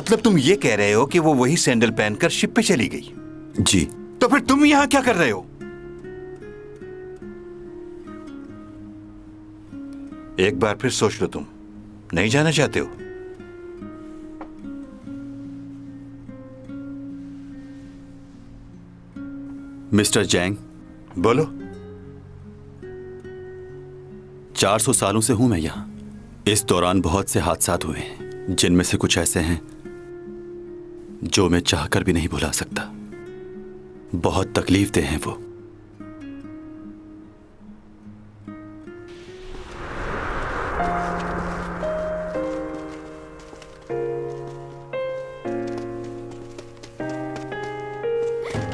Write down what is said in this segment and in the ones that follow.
मतलब तुम ये कह रहे हो कि वो वही सैंडल पहनकर शिप पे चली गई? जी। तो फिर तुम यहाँ क्या कर रहे हो? एक बार फिर सोच लो, तुम नहीं जाना चाहते हो? मिस्टर जैंग। बोलो। 400 सालों से हूं मैं यहां। इस दौरान बहुत से हादसा हुए हैं, जिनमें से कुछ ऐसे हैं जो मैं चाहकर भी नहीं भुला सकता। बहुत तकलीफदेह हैं वो।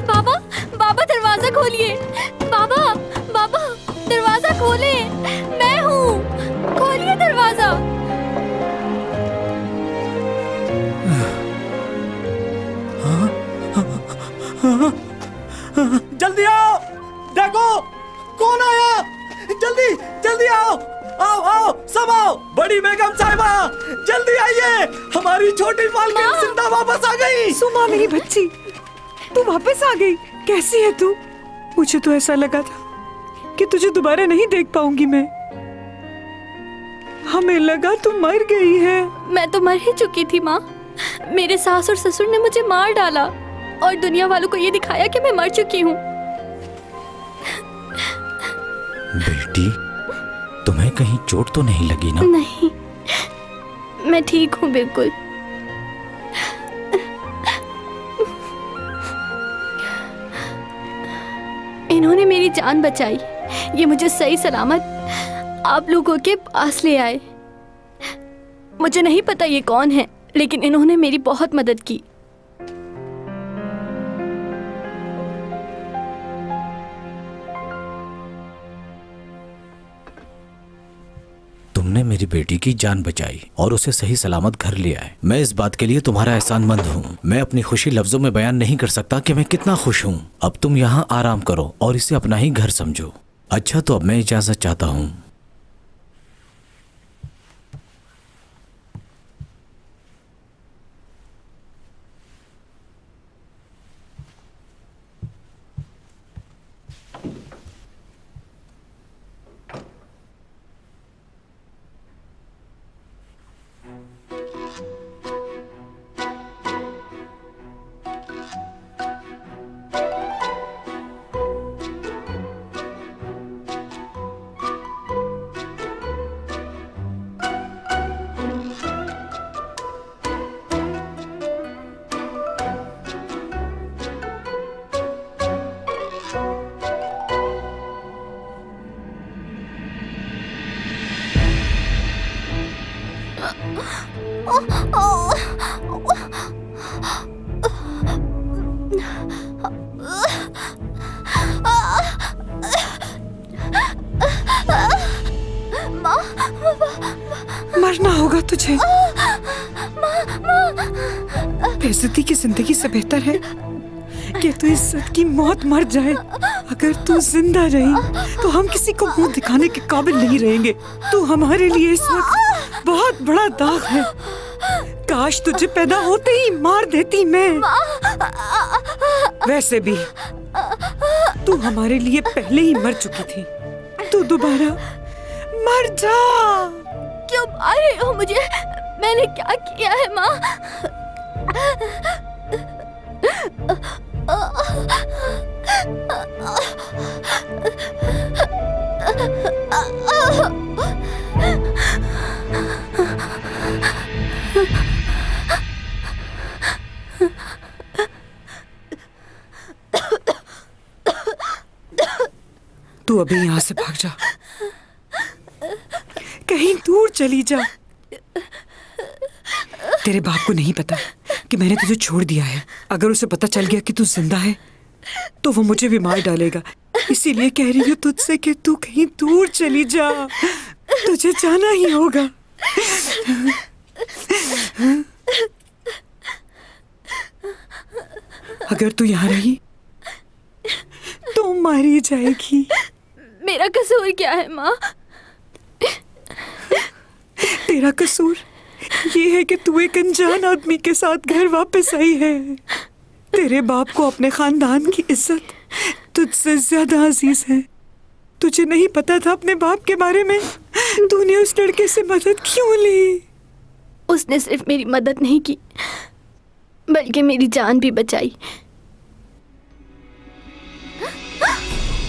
बाबा, बाबा दरवाजा खोलिए। बाबा, बाबा दरवाजा खोले। मैं हूँ, खोलिए दरवाजा। जल्दी आओ, देखो कौन आया। जल्दी जल्दी आओ, आओ आओ सब आओ। बड़ी बेगम साहिबा जल्दी आइए, हमारी छोटी मालकिन जिंदा वापस आ गई। सुमा मेरी बच्ची, तू वापस आ गई। कैसी है तू? मुझे तो ऐसा लगा था कि तुझे दोबारा नहीं देख पाऊंगी मैं। हमें लगा तू मर गई है। मैं तो मर ही चुकी थी माँ। मेरे सास और ससुर ने मुझे मार डाला और दुनिया वालों को ये दिखाया कि मैं मर चुकी हूँ। बेटी, तुम्हें कहीं चोट तो नहीं लगी ना? नहीं, मैं ठीक हूँ बिल्कुल। इन्होंने मेरी जान बचाई। ये मुझे सही सलामत आप लोगों के पास ले आए। मुझे नहीं पता ये कौन है, लेकिन इन्होंने मेरी बहुत मदद की। तुमने मेरी बेटी की जान बचाई और उसे सही सलामत घर ले आए। मैं इस बात के लिए तुम्हारा एहसानमंद हूँ। मैं अपनी खुशी लफ्जों में बयान नहीं कर सकता कि मैं कितना खुश हूँ। अब तुम यहाँ आराम करो और इसे अपना ही घर समझो। अच्छा, तो अब मैं इजाजत चाहता हूँ। मरना होगा तुझे। बेइज्जती की जिंदगी से बेहतर है कि तू इज्जत की मौत मर जाए। अगर तू जिंदा रही तो हम किसी को मुंह दिखाने के काबिल नहीं रहेंगे। तू हमारे लिए इस वक्त बहुत बड़ा दाग है। काश तुझे पैदा होते ही मार देती मैं। वैसे भी तू हमारे लिए पहले ही मर चुकी थी। तू दोबारा मर जा। क्यों मार रहे हो मुझे? मैंने क्या किया है माँ? तू अभी यहाँ से भाग जा, कहीं दूर चली जा। तेरे बाप को नहीं पता कि मैंने तुझे छोड़ दिया है। अगर उसे पता चल गया कि तू जिंदा है तो वो मुझे भी मार डालेगा। इसीलिए कह रही हूँ तुझसे कि तू कहीं दूर चली जा। तुझे जाना ही होगा। अगर तू यहाँ रही तो मारी जाएगी। मेरा कसूर क्या है माँ? तेरा कसूर ये है कि तू एक अनजान आदमी के साथ घर वापस आई है। तेरे बाप को अपने खानदान की इज्जत तुझसे ज्यादा अजीज है। तुझे नहीं पता था अपने बाप के बारे में? तूने उस लड़के से मदद क्यों ली? उसने सिर्फ मेरी मदद नहीं की बल्कि मेरी जान भी बचाई।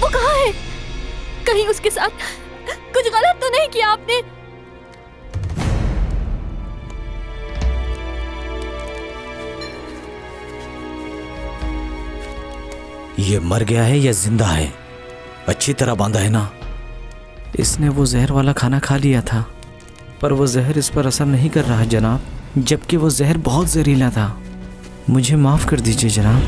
वो कहाँ है? कहीं उसके साथ कुछ गलत तो नहीं किया आपने? ये मर गया है या जिंदा है? अच्छी तरह बांधा है ना? इसने वो जहर वाला खाना खा लिया था, पर वो जहर इस पर असर नहीं कर रहा जनाब, जबकि वो जहर बहुत जहरीला था। मुझे माफ कर दीजिए जनाब।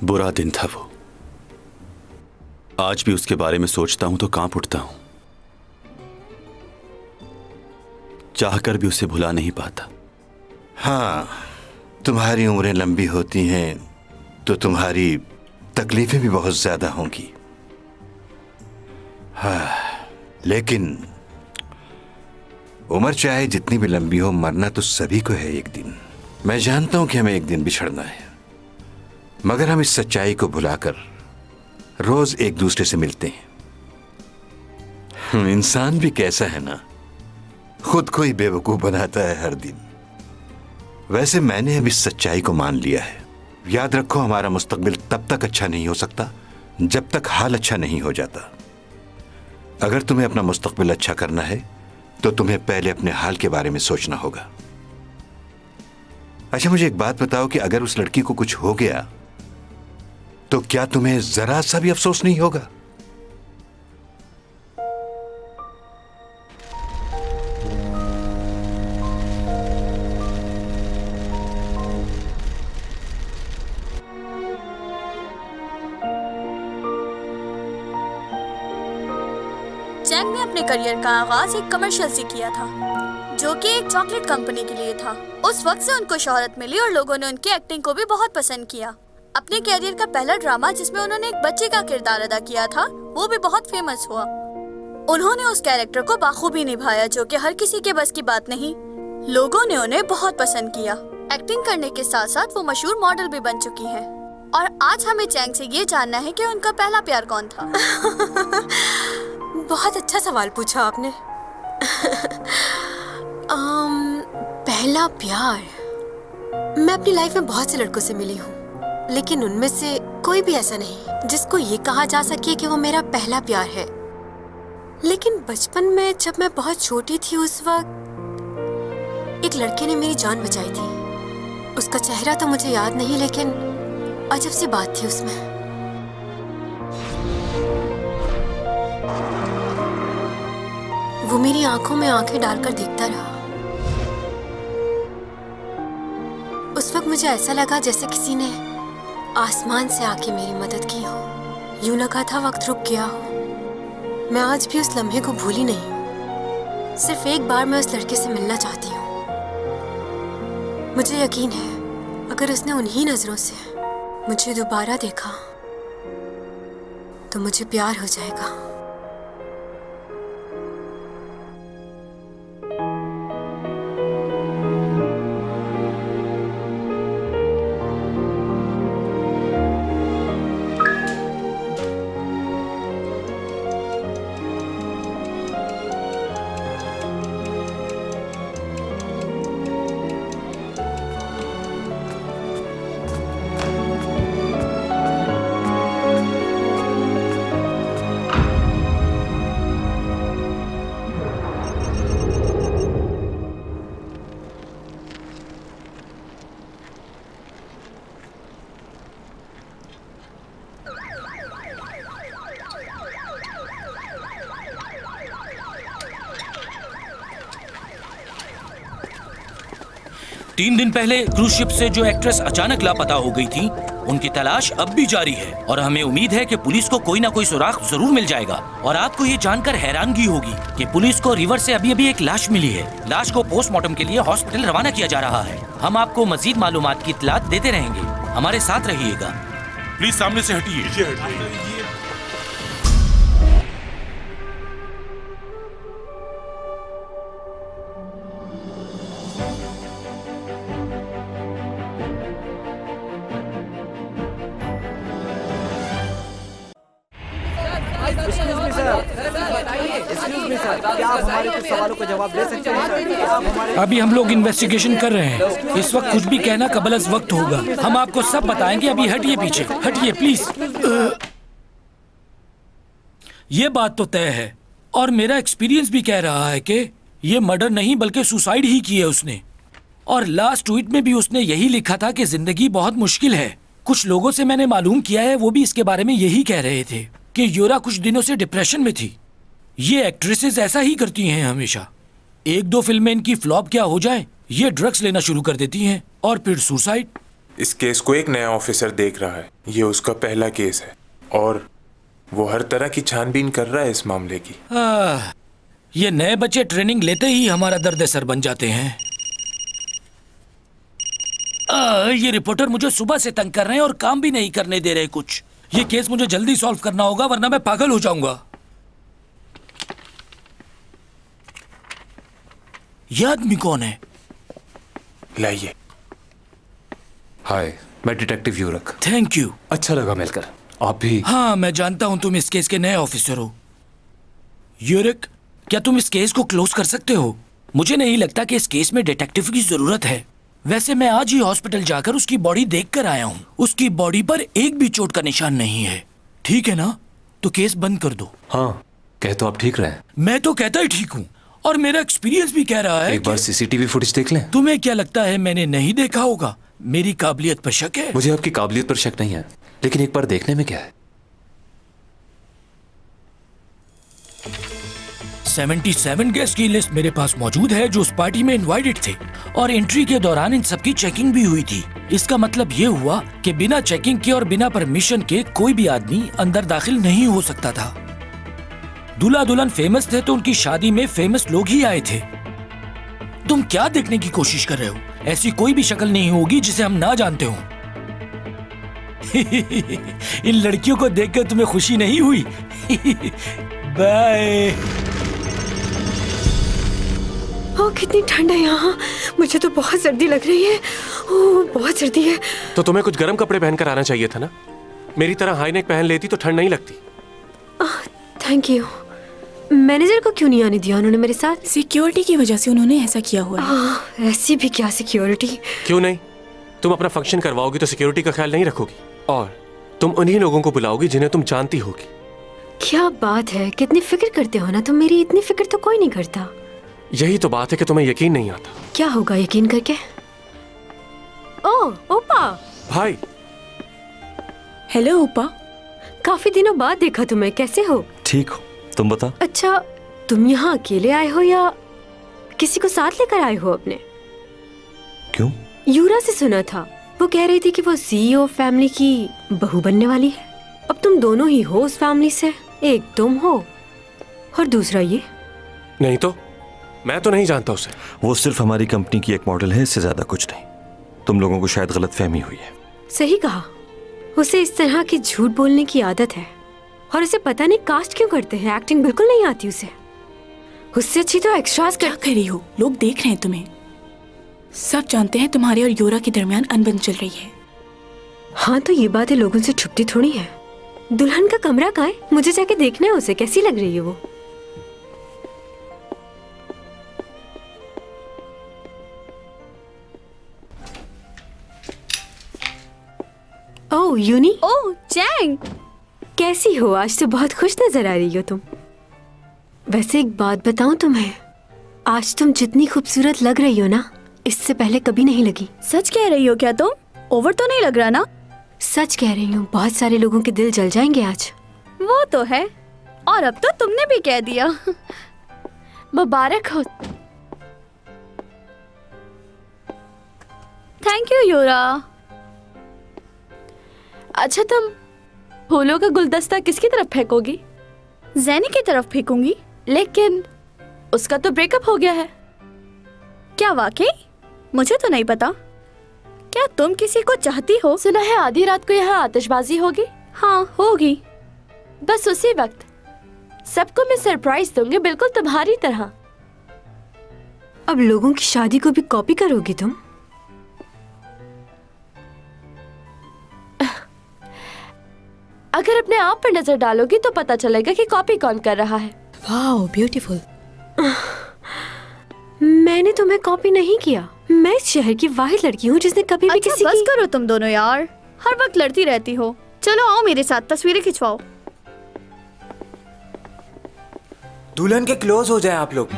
बुरा दिन था वो। आज भी उसके बारे में सोचता हूं तो कांप उठता हूं। चाहकर भी उसे भुला नहीं पाता। हाँ, तुम्हारी उम्रें लंबी होती हैं तो तुम्हारी तकलीफें भी बहुत ज्यादा होंगी। हाँ, लेकिन उम्र चाहे जितनी भी लंबी हो, मरना तो सभी को है एक दिन। मैं जानता हूं कि हमें एक दिन बिछड़ना है, मगर हम इस सच्चाई को भुलाकर रोज एक दूसरे से मिलते हैं। इंसान भी कैसा है ना, खुद को ही बेवकूफ बनाता है हर दिन। वैसे मैंने अब इस सच्चाई को मान लिया है। याद रखो, हमारा मुस्तकबिल तब तक अच्छा नहीं हो सकता जब तक हाल अच्छा नहीं हो जाता। अगर तुम्हें अपना मुस्तकबिल अच्छा करना है तो तुम्हें पहले अपने हाल के बारे में सोचना होगा। अच्छा, मुझे एक बात बताओ कि अगर उस लड़की को कुछ हो गया तो क्या तुम्हें जरा सा भी अफसोस नहीं होगा? चैंग ने अपने करियर का आगाज एक कमर्शियल से किया था, जो कि एक चॉकलेट कंपनी के लिए था। उस वक्त से उनको शोहरत मिली और लोगों ने उनकी एक्टिंग को भी बहुत पसंद किया। अपने कैरियर का पहला ड्रामा, जिसमें उन्होंने एक बच्चे का किरदार अदा किया था, वो भी बहुत फेमस हुआ। उन्होंने उस कैरेक्टर को बाखूबी निभाया, जो कि हर किसी के बस की बात नहीं। लोगों ने उन्हें बहुत पसंद किया। एक्टिंग करने के साथ साथ वो मशहूर मॉडल भी बन चुकी हैं। और आज हमें चैंग से ये जानना है कि उनका पहला प्यार कौन था। बहुत अच्छा सवाल पूछा आपने। पहला प्यार, मैं अपनी लाइफ में बहुत से लड़कों से मिली हूँ, लेकिन उनमें से कोई भी ऐसा नहीं जिसको ये कहा जा सके कि वो मेरा पहला प्यार है। लेकिन बचपन में जब मैं बहुत छोटी थी, उस वक्त एक लड़के ने मेरी जान बचाई थी। उसका चेहरा तो मुझे याद नहीं, लेकिन अजब सी बात थी उसमें। वो मेरी आंखों में आंखें डालकर देखता रहा। उस वक्त मुझे ऐसा लगा जैसे किसी ने आसमान से आके मेरी मदद की हो। यूं लगा था वक्त रुक गया हो। मैं आज भी उस लम्हे को भूली नहीं हूँ। सिर्फ एक बार मैं उस लड़के से मिलना चाहती हूँ। मुझे यकीन है, अगर उसने उन्हीं नजरों से मुझे दोबारा देखा तो मुझे प्यार हो जाएगा। तीन दिन पहले क्रूज शिप से जो एक्ट्रेस अचानक लापता हो गई थी, उनकी तलाश अब भी जारी है और हमें उम्मीद है कि पुलिस को कोई ना कोई सुराग जरूर मिल जाएगा। और आपको ये जानकर हैरानगी होगी कि पुलिस को रिवर से अभी एक लाश मिली है। लाश को पोस्टमार्टम के लिए हॉस्पिटल रवाना किया जा रहा है। हम आपको मजीद मालूमात की इत्तलात देते रहेंगे, हमारे साथ रहिएगा। प्लीज सामने से हटिए। क्या आप हमारे कुछ सवालों का जवाब दे सकते हैं? अभी हम लोग इन्वेस्टिगेशन कर रहे हैं। इस वक्त कुछ भी कहना कबलस वक्त होगा। हम आपको सब बताएंगे। अभी हटिए पीछे, हटिए प्लीज। ये बात तो तय है और मेरा एक्सपीरियंस भी कह रहा है कि ये मर्डर नहीं बल्कि सुसाइड ही की है उसने। और लास्ट ट्वीट में भी उसने यही लिखा था कि जिंदगी बहुत मुश्किल है। कुछ लोगों से मैंने मालूम किया है, वो भी इसके बारे में यही कह रहे थे कि यूरा कुछ दिनों से डिप्रेशन में थी। ये एक्ट्रेसेस ऐसा ही करती हैं हमेशा। एक दो फिल्में इनकी फ्लॉप क्या हो जाए, ये ड्रग्स लेना शुरू कर देती हैं और फिर सुसाइड। इस केस को एक नया ऑफिसर देख रहा है। ये उसका पहला केस है और वो हर तरह की छानबीन कर रहा है इस मामले की। ये नए बच्चे ट्रेनिंग लेते ही हमारा दर्द सर बन जाते हैं। ये रिपोर्टर मुझे सुबह से तंग कर रहे हैं और काम भी नहीं करने दे रहे कुछ। ये केस मुझे जल्दी सॉल्व करना होगा वरना मैं पागल हो जाऊंगा। ये आदमी कौन है? लाइए। हाय, मैं डिटेक्टिव यूरक। Thank you. अच्छा लगा मिलकर। आप भी? हाँ, मैं जानता हूं तुम इस केस के नए ऑफिसर हो। यूरक, क्या तुम इस केस को क्लोज कर सकते हो? मुझे नहीं लगता कि इस केस में डिटेक्टिव की जरूरत है। वैसे मैं आज ही हॉस्पिटल जाकर उसकी बॉडी देख कर आया हूँ। उसकी बॉडी पर एक भी चोट का निशान नहीं है। ठीक है ना? तो केस बंद कर दो। हाँ, कह तो आप ठीक रहे। मैं तो कहता ही ठीक हूँ और मेरा एक्सपीरियंस भी कह रहा है। एक बार सीसीटीवी फुटेज देख लें। तुम्हें क्या लगता है मैंने नहीं देखा होगा? मेरी काबिलियत पर शक है? मुझे आपकी काबिलियत पर शक नहीं है, लेकिन एक बार देखने में क्या है। 77 गेस्ट की लिस्ट मेरे पास मौजूद है जो उस पार्टी में इनवाइटेड थे और एंट्री के दौरान इन सबकी चेकिंग भी हुई थी। इसका मतलब ये हुआ कि बिना चेकिंग के और बिना परमिशन के कोई भी आदमी अंदर दाखिल नहीं हो सकता था। दूल्हा दुल्हन फेमस थे तो उनकी शादी में फेमस लोग ही आए थे। तुम क्या देखने की कोशिश कर रहे हो? ऐसी कोई भी शक्ल नहीं होगी जिसे हम ना जानते हो। इन लड़कियों को देखकर तुम्हें खुशी नहीं हुई? बाय। ओह, कितनी ठंड है यहाँ। मुझे तो बहुत सर्दी लग रही है। ओह, बहुत सर्दी है। तो तुम्हें कुछ गर्म कपड़े पहनकर आना चाहिए था ना। मेरी तरह हाई नेक पहन लेती तो ठंड नहीं लगती। Thank you. मैनेजर को क्यों नहीं आने दिया उन्होंने मेरे साथ? सिक्योरिटी की वजह से उन्होंने ऐसा किया हुआ है। ऐसी भी क्या सिक्योरिटी? क्यों नहीं? तुम अपना फंक्शन करवाओगी तो सिक्योरिटी का ख्याल नहीं रखोगी और तुम उन्हीं लोगों को बुलाओगी जिन्हें तुम जानती होगी। क्या बात है, कितनी फिक्र करते हो ना तुम मेरी। इतनी फिक्र तो कोई नहीं करता। यही तो बात है कि तुम्हें यकीन नहीं आता। क्या होगा यकीन करके? ओह, ओपा। भाई। हेलो ओपा। काफी दिनों बाद देखा तुम्हें। कैसे हो? ठीक हो, तुम बता। अच्छा, तुम यहाँ अकेले आए हो या किसी को साथ लेकर आए हो अपने? क्यों? यूरा से सुना था, वो कह रही थी कि वो सीईओ फैमिली की बहू बनने वाली है। अब तुम दोनों ही हो उस फैमिली से। एक तुम हो और दूसरा ये। नहीं तो मैं तो नहीं जानता उसे। वो सिर्फ हमारी कंपनी की एक मॉडल है, इससे ज्यादा कुछ नहीं। तुम लोगों को शायद गलतफहमी हुई है। सही कहा। उसे इस तरह की झूठ बोलने की आदत है और उसे पता नहीं कास्ट क्यों करते हैं। एक्टिंग बिल्कुल नहीं आती उसे। उससे अच्छी तो एक्स्ट्रास क्या कर रही हो? लोग देख रहे हैं तुम्हें। सब जानते हैं तुम्हारे और योरा के दरमियान अनबन चल रही है। हाँ, तो ये बातें लोगों से छुपती थोड़ी है। दुल्हन का कमरा कहाँ है? मुझे जाके देखना है उसे, कैसी लग रही है वो। ओह यूनी। ओह चैंग, कैसी हो? आज तो बहुत खुश नजर आ रही हो तुम। वैसे एक बात बताऊं तुम्हें, आज तुम जितनी खूबसूरत लग रही हो ना, इससे पहले कभी नहीं लगी। सच कह रही हो क्या तुम? ओवर तो नहीं लग रहा ना? सच कह रही हूँ। बहुत सारे लोगों के दिल जल जाएंगे आज। वो तो है, और अब तो तुमने भी कह दिया। मुबारक हो। थैंक यू यूरा। अच्छा, तुम फूलों का गुलदस्ता किसकी तरफ फेंकोगी? जैनी की तरफ फेंकूंगी। लेकिन उसका तो ब्रेकअप हो गया है। क्या वाकई? मुझे तो नहीं पता। क्या तुम किसी को चाहती हो? सुना है आधी रात को यहाँ आतिशबाजी होगी। हाँ होगी। बस उसी वक्त सबको मैं सरप्राइज दूंगी, बिल्कुल तुम्हारी तरह। अब लोगों की शादी को भी कॉपी करोगी तुम? अगर अपने आप पर नजर डालोगी तो पता चलेगा कि कॉपी कौन कर रहा है। Wow, beautiful. मैंने तुम्हें कॉपी नहीं किया। मैं इस शहर की वाहिद लड़की हूँ जिसने कभी भी किसी बस करो तुम दोनों यार, हर वक्त लड़ती रहती हो। चलो आओ मेरे साथ तस्वीरें खिंचवाओ। दुल्हन के क्लोज हो जाए आप लोग।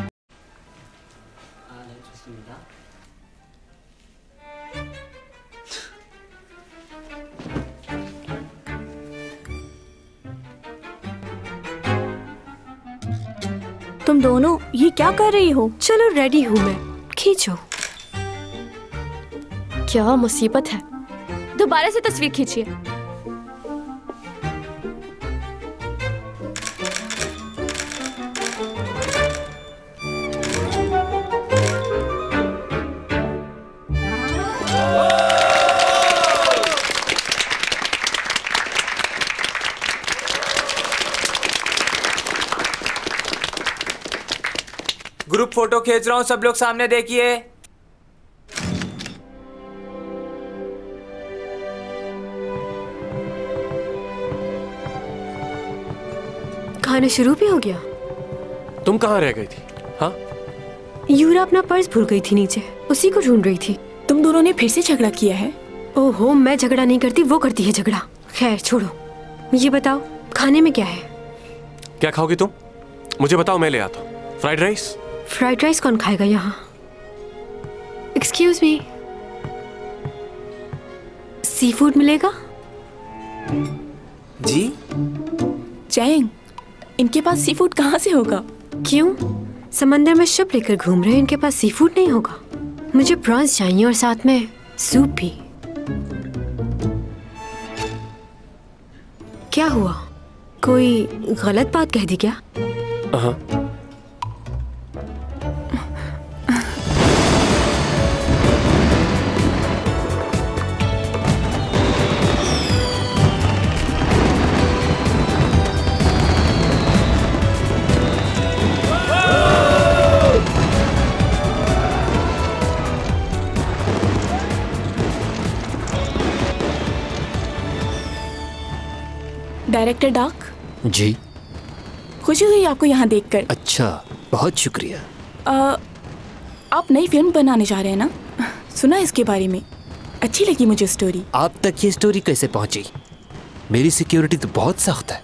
तुम दोनों ये क्या कर रही हो? चलो रेडी हूँ मैं, खींचो। क्या मुसीबत है। दोबारा से तस्वीर खींचिए। ग्रुप फोटो खींच रहा हूँ, सब लोग सामने देखिए। खाना शुरू भी हो गया? तुम कहाँ रह गई थी? हाँ, यूरा अपना पर्स भूल गई थी नीचे, उसी को ढूंढ रही थी। तुम दोनों ने फिर से झगड़ा किया है? ओहो, मैं झगड़ा नहीं करती, वो करती है झगड़ा। खैर छोड़ो, ये बताओ खाने में क्या है? क्या खाओगी तुम? मुझे बताओ, मैं ले आता हूँ। Fried rice? फ्राइड राइस कौन खाएगा यहाँ? एक्सक्यूज मी, सी फूड मिलेगा? जी? चैंग, इनके पास सी फूड कहाँ से होगा? क्यों, समंदर में शिप लेकर घूम रहे हैं, इनके पास सी फूड नहीं होगा? मुझे प्रॉन्स चाहिए और साथ में सूप भी। क्या हुआ, कोई गलत बात कह दी क्या? हाँ। डायरेक्टर डार्क जी। खुशी हुई आपको यहाँ देखकर। अच्छा, बहुत शुक्रिया। आप नई फिल्म बनाने जा रहे हैं ना? सुना इसके बारे में, अच्छी लगी मुझे स्टोरी। आप तक ये स्टोरी कैसे पहुंची? मेरी सिक्योरिटी तो बहुत सख्त है।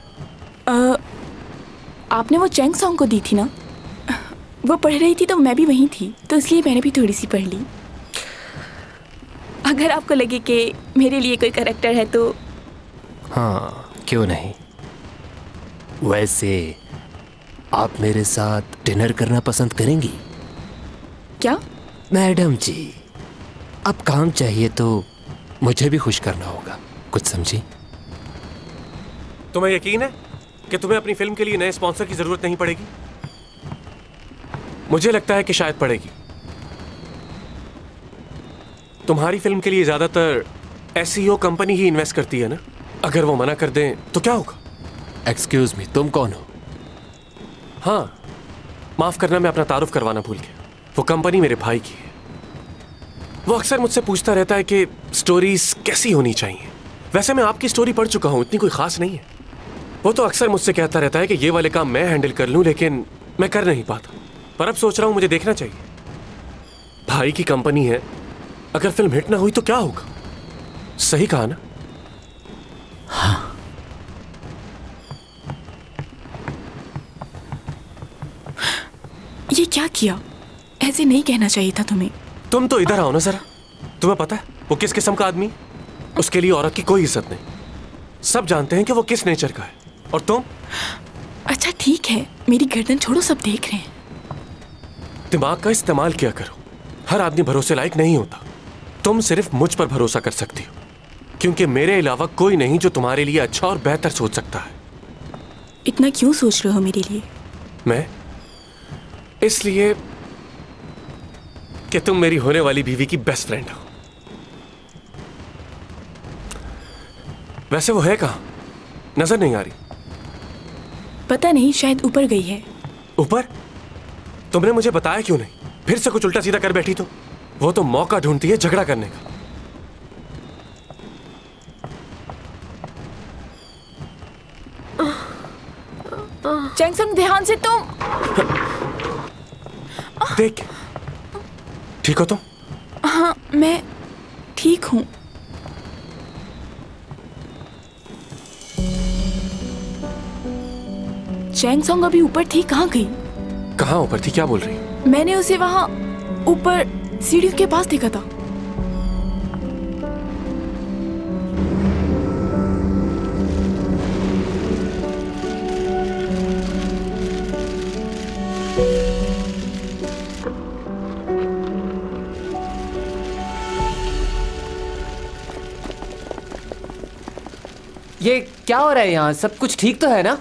आपने वो चैंग सॉन्ग को दी थी ना? वो पढ़ रही थी तो मैं भी वहीं थी, तो इसलिए मैंने भी थोड़ी सी पढ़ ली। अगर आपको लगे कि मेरे लिए कोई कैरेक्टर है तो। हाँ, क्यों नहीं। वैसे आप मेरे साथ डिनर करना पसंद करेंगी? क्या? मैडम जी, अब काम चाहिए तो मुझे भी खुश करना होगा, कुछ समझी? तुम्हें यकीन है कि तुम्हें अपनी फिल्म के लिए नए स्पॉन्सर की जरूरत नहीं पड़ेगी? मुझे लगता है कि शायद पड़ेगी। तुम्हारी फिल्म के लिए ज्यादातर एसईओ कंपनी ही इन्वेस्ट करती है ना? अगर वो मना कर दें तो क्या होगा? एक्सक्यूज मी, तुम कौन हो? हाँ, माफ करना, मैं अपना तारुफ करवाना भूल गया। वो कंपनी मेरे भाई की है। वो अक्सर मुझसे पूछता रहता है कि स्टोरीज कैसी होनी चाहिए। वैसे मैं आपकी स्टोरी पढ़ चुका हूँ, इतनी कोई खास नहीं है। वो तो अक्सर मुझसे कहता रहता है कि ये वाले काम मैं हैंडल कर लूँ, लेकिन मैं कर नहीं पाता। पर अब सोच रहा हूँ मुझे देखना चाहिए। भाई की कंपनी है, अगर फिल्म हिट ना हुई तो क्या होगा? सही कहा ना? हाँ। ये क्या किया? ऐसे नहीं कहना चाहिए था तुम्हें। तुम तो इधर आओ ना जरा। तुम्हें पता है वो किस किस्म का आदमी? उसके लिए औरत की कोई इज्जत नहीं। सब जानते हैं कि वो किस नेचर का है। और तुम? अच्छा ठीक है, मेरी गर्दन छोड़ो, सब देख रहे हैं। दिमाग का इस्तेमाल किया करो। हर आदमी भरोसे लायक नहीं होता। तुम सिर्फ मुझ पर भरोसा कर सकती हो। क्योंकि मेरे अलावा कोई नहीं जो तुम्हारे लिए अच्छा और बेहतर सोच सकता है। इतना क्यों सोच रहे हो मेरे लिए? मैं इसलिए कि तुम मेरी होने वाली बीवी की बेस्ट फ्रेंड हो। वैसे वो है कहाँ? नजर नहीं आ रही। पता नहीं, शायद ऊपर गई है। ऊपर? तुमने मुझे बताया क्यों नहीं? फिर से कुछ उल्टा सीधा कर बैठी तो। वो तो मौका ढूंढती है झगड़ा करने का। चैंगसंग, ध्यान से तुम। देख, ठीक हो तुम? हाँ, मैं ठीक हूँ। चैंगसंग अभी ऊपर थी, कहाँ गई? कहाँ ऊपर थी? क्या बोल रही? मैंने उसे वहाँ ऊपर सीढ़ियों के पास देखा था। ये क्या हो रहा है यहाँ? सब कुछ ठीक तो है ना?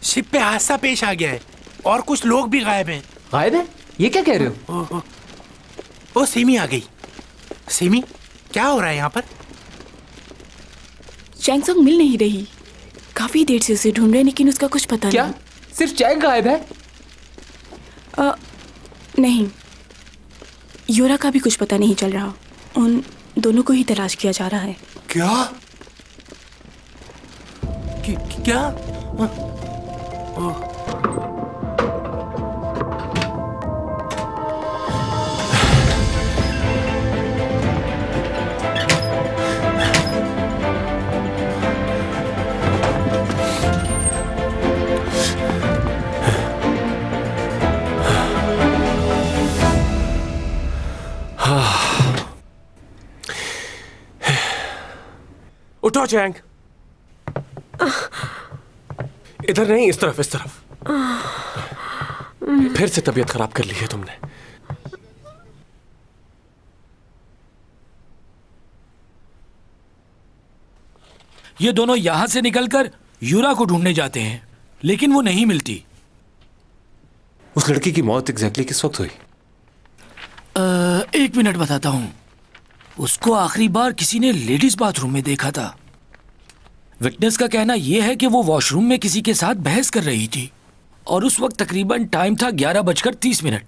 शिप पे हादसा पेश आ गया है और कुछ लोग भी गायब हैं। गायब है? ये क्या कह रहे हो? ओ सिमी आ गई। सिमी, क्या हो रहा है यहाँ पर? चैंगसंग मिल नहीं रही। काफी देर से उसे ढूंढ रहे, लेकिन उसका कुछ पता क्या? नहीं। सिर्फ चैंग गायब है? नहीं, योरा का भी कुछ पता नहीं चल रहा। उन दोनों को ही तलाश किया जा रहा है। क्या? क्या? उठो चैंग। इधर नहीं, इस तरफ, इस तरफ। फिर से तबीयत खराब कर ली है तुमने। ये दोनों यहां से निकलकर यूरा को ढूंढने जाते हैं, लेकिन वो नहीं मिलती। उस लड़की की मौत एग्जैक्टली किस वक्त हुई? 1 मिनट बताता हूं। उसको आखिरी बार किसी ने लेडीज बाथरूम में देखा था। विटनेस का कहना यह है कि वो वॉशरूम में किसी के साथ बहस कर रही थी और उस वक्त तकरीबन टाइम था 11:30।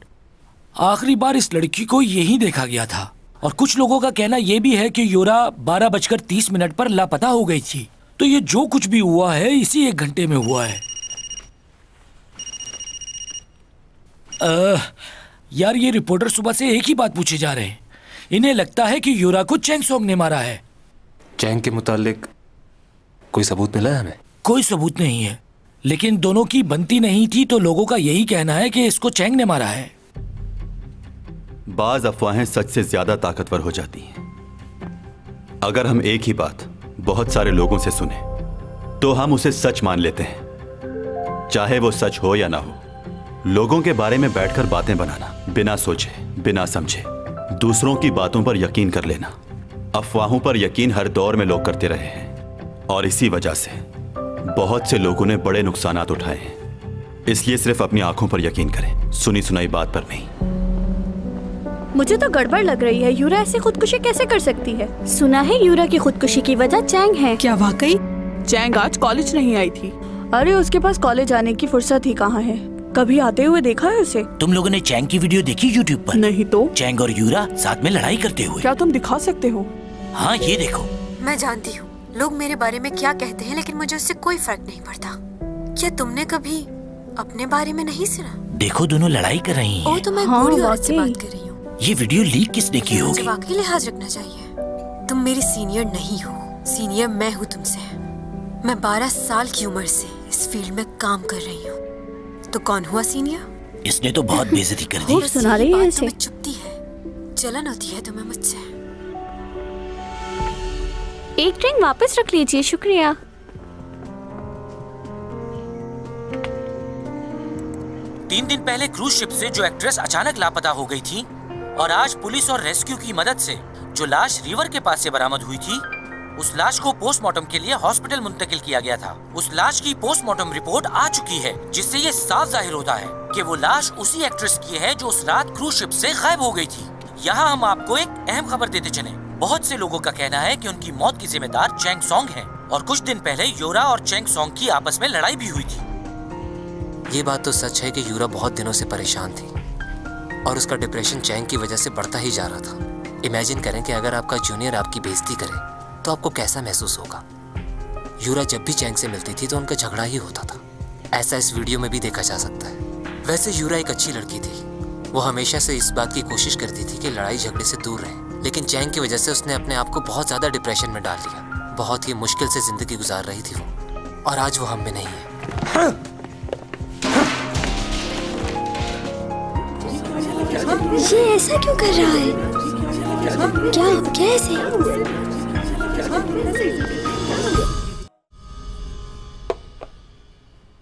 आखिरी बार इस लड़की को यहीं देखा गया था और कुछ लोगों का कहना यह भी है कि योरा 12:30 पर लापता हो गई थी। तो ये जो कुछ भी हुआ है इसी 1 घंटे में हुआ है। यार, ये रिपोर्टर सुबह से एक ही बात पूछे जा रहे हैं। इन्हें लगता है कि योरा को चैंगसोंग ने मारा है। चैंग के मुतालिक कोई सबूत मिला है हमें? कोई सबूत नहीं है, लेकिन दोनों की बनती नहीं थी, तो लोगों का यही कहना है कि इसको चैंग ने मारा है। बाज अफवाहें सच से ज्यादा ताकतवर हो जाती हैं। अगर हम एक ही बात बहुत सारे लोगों से सुने तो हम उसे सच मान लेते हैं, चाहे वो सच हो या ना हो। लोगों के बारे में बैठकर बातें बनाना, बिना सोचे बिना समझे दूसरों की बातों पर यकीन कर लेना, अफवाहों पर यकीन हर दौर में लोग करते रहे हैं और इसी वजह से बहुत से लोगों ने बड़े नुकसानात उठाए हैं। इसलिए सिर्फ अपनी आंखों पर यकीन करें, सुनी सुनाई बात पर नहीं। मुझे तो गड़बड़ लग रही है। यूरा ऐसे खुदकुशी कैसे कर सकती है? सुना है यूरा की खुदकुशी की वजह चैंग है। क्या वाकई? चैंग आज कॉलेज नहीं आई थी। अरे उसके पास कॉलेज आने की फुर्सत ही कहाँ है? कभी आते हुए देखा है उसे? तुम लोगों ने चैंग की वीडियो देखी यूट्यूब पर? नहीं तो। चैंग और यूरा साथ में लड़ाई करते हुए। क्या तुम दिखा सकते हो? हाँ, ये देखो। मैं जानती हूँ लोग मेरे बारे में क्या कहते हैं, लेकिन मुझे उससे कोई फर्क नहीं पड़ता। क्या तुमने कभी अपने बारे में नहीं सुना? देखो, दोनों लड़ाई कर रही हैं। ओ, तो मैं बुरी औरत से बात कर रही हूँ। ये वीडियो लीक किसने की होगी? मुझे वाकई लिहाज रखना चाहिए। तुम मेरी सीनियर नहीं हो, सीनियर मैं हूँ तुमसे। मैं 12 साल की उम्र से इस फील्ड में काम कर रही हूँ। तो कौन हुआ सीनियर? इसने तो बहुत बेइज्जती कर दी। सुना रही है इसे। चुपती है, जलन होती है तुम्हें मुझसे। एक ट्रेन वापस रख लीजिए, शुक्रिया। तीन दिन पहले क्रूज शिप से जो एक्ट्रेस अचानक लापता हो गई थी और आज पुलिस और रेस्क्यू की मदद से जो लाश रिवर के पास से बरामद हुई थी, उस लाश को पोस्टमार्टम के लिए हॉस्पिटल मुंतकिल किया गया था। उस लाश की पोस्टमार्टम रिपोर्ट आ चुकी है, जिससे ये साफ जाहिर होता है कि वो लाश उसी एक्ट्रेस की है जो उस रात क्रूज शिप से गायब हो गई थी। यहाँ हम आपको एक अहम खबर देते चले। बहुत से लोगों का कहना है कि उनकी मौत की जिम्मेदार चैंग सॉन्ग है और कुछ दिन पहले यूरा और चैंग सॉन्ग की आपस में लड़ाई भी हुई थी। ये बात तो सच है कि यूरा बहुत दिनों से परेशान थी और उसका डिप्रेशन चैंग की वजह से बढ़ता ही जा रहा था। इमेजिन करें कि अगर आपका जूनियर आपकी बेइज्जती करे तो आपको कैसा महसूस होगा। यूरा जब भी चैंग से मिलती थी तो उनका झगड़ा ही होता था। ऐसा इस वीडियो में भी देखा जा सकता है। वैसे यूरा एक अच्छी लड़की थी। वो हमेशा से इस बात की कोशिश करती थी कि लड़ाई झगड़े से दूर रहे, लेकिन चैंग की वजह से उसने अपने आप को बहुत ज्यादा डिप्रेशन में डाल लिया। बहुत ही मुश्किल से जिंदगी गुजार रही थी वो, और आज वो हम में नहीं है। ये ऐसा क्यों कर रहा है? क्या कैसे?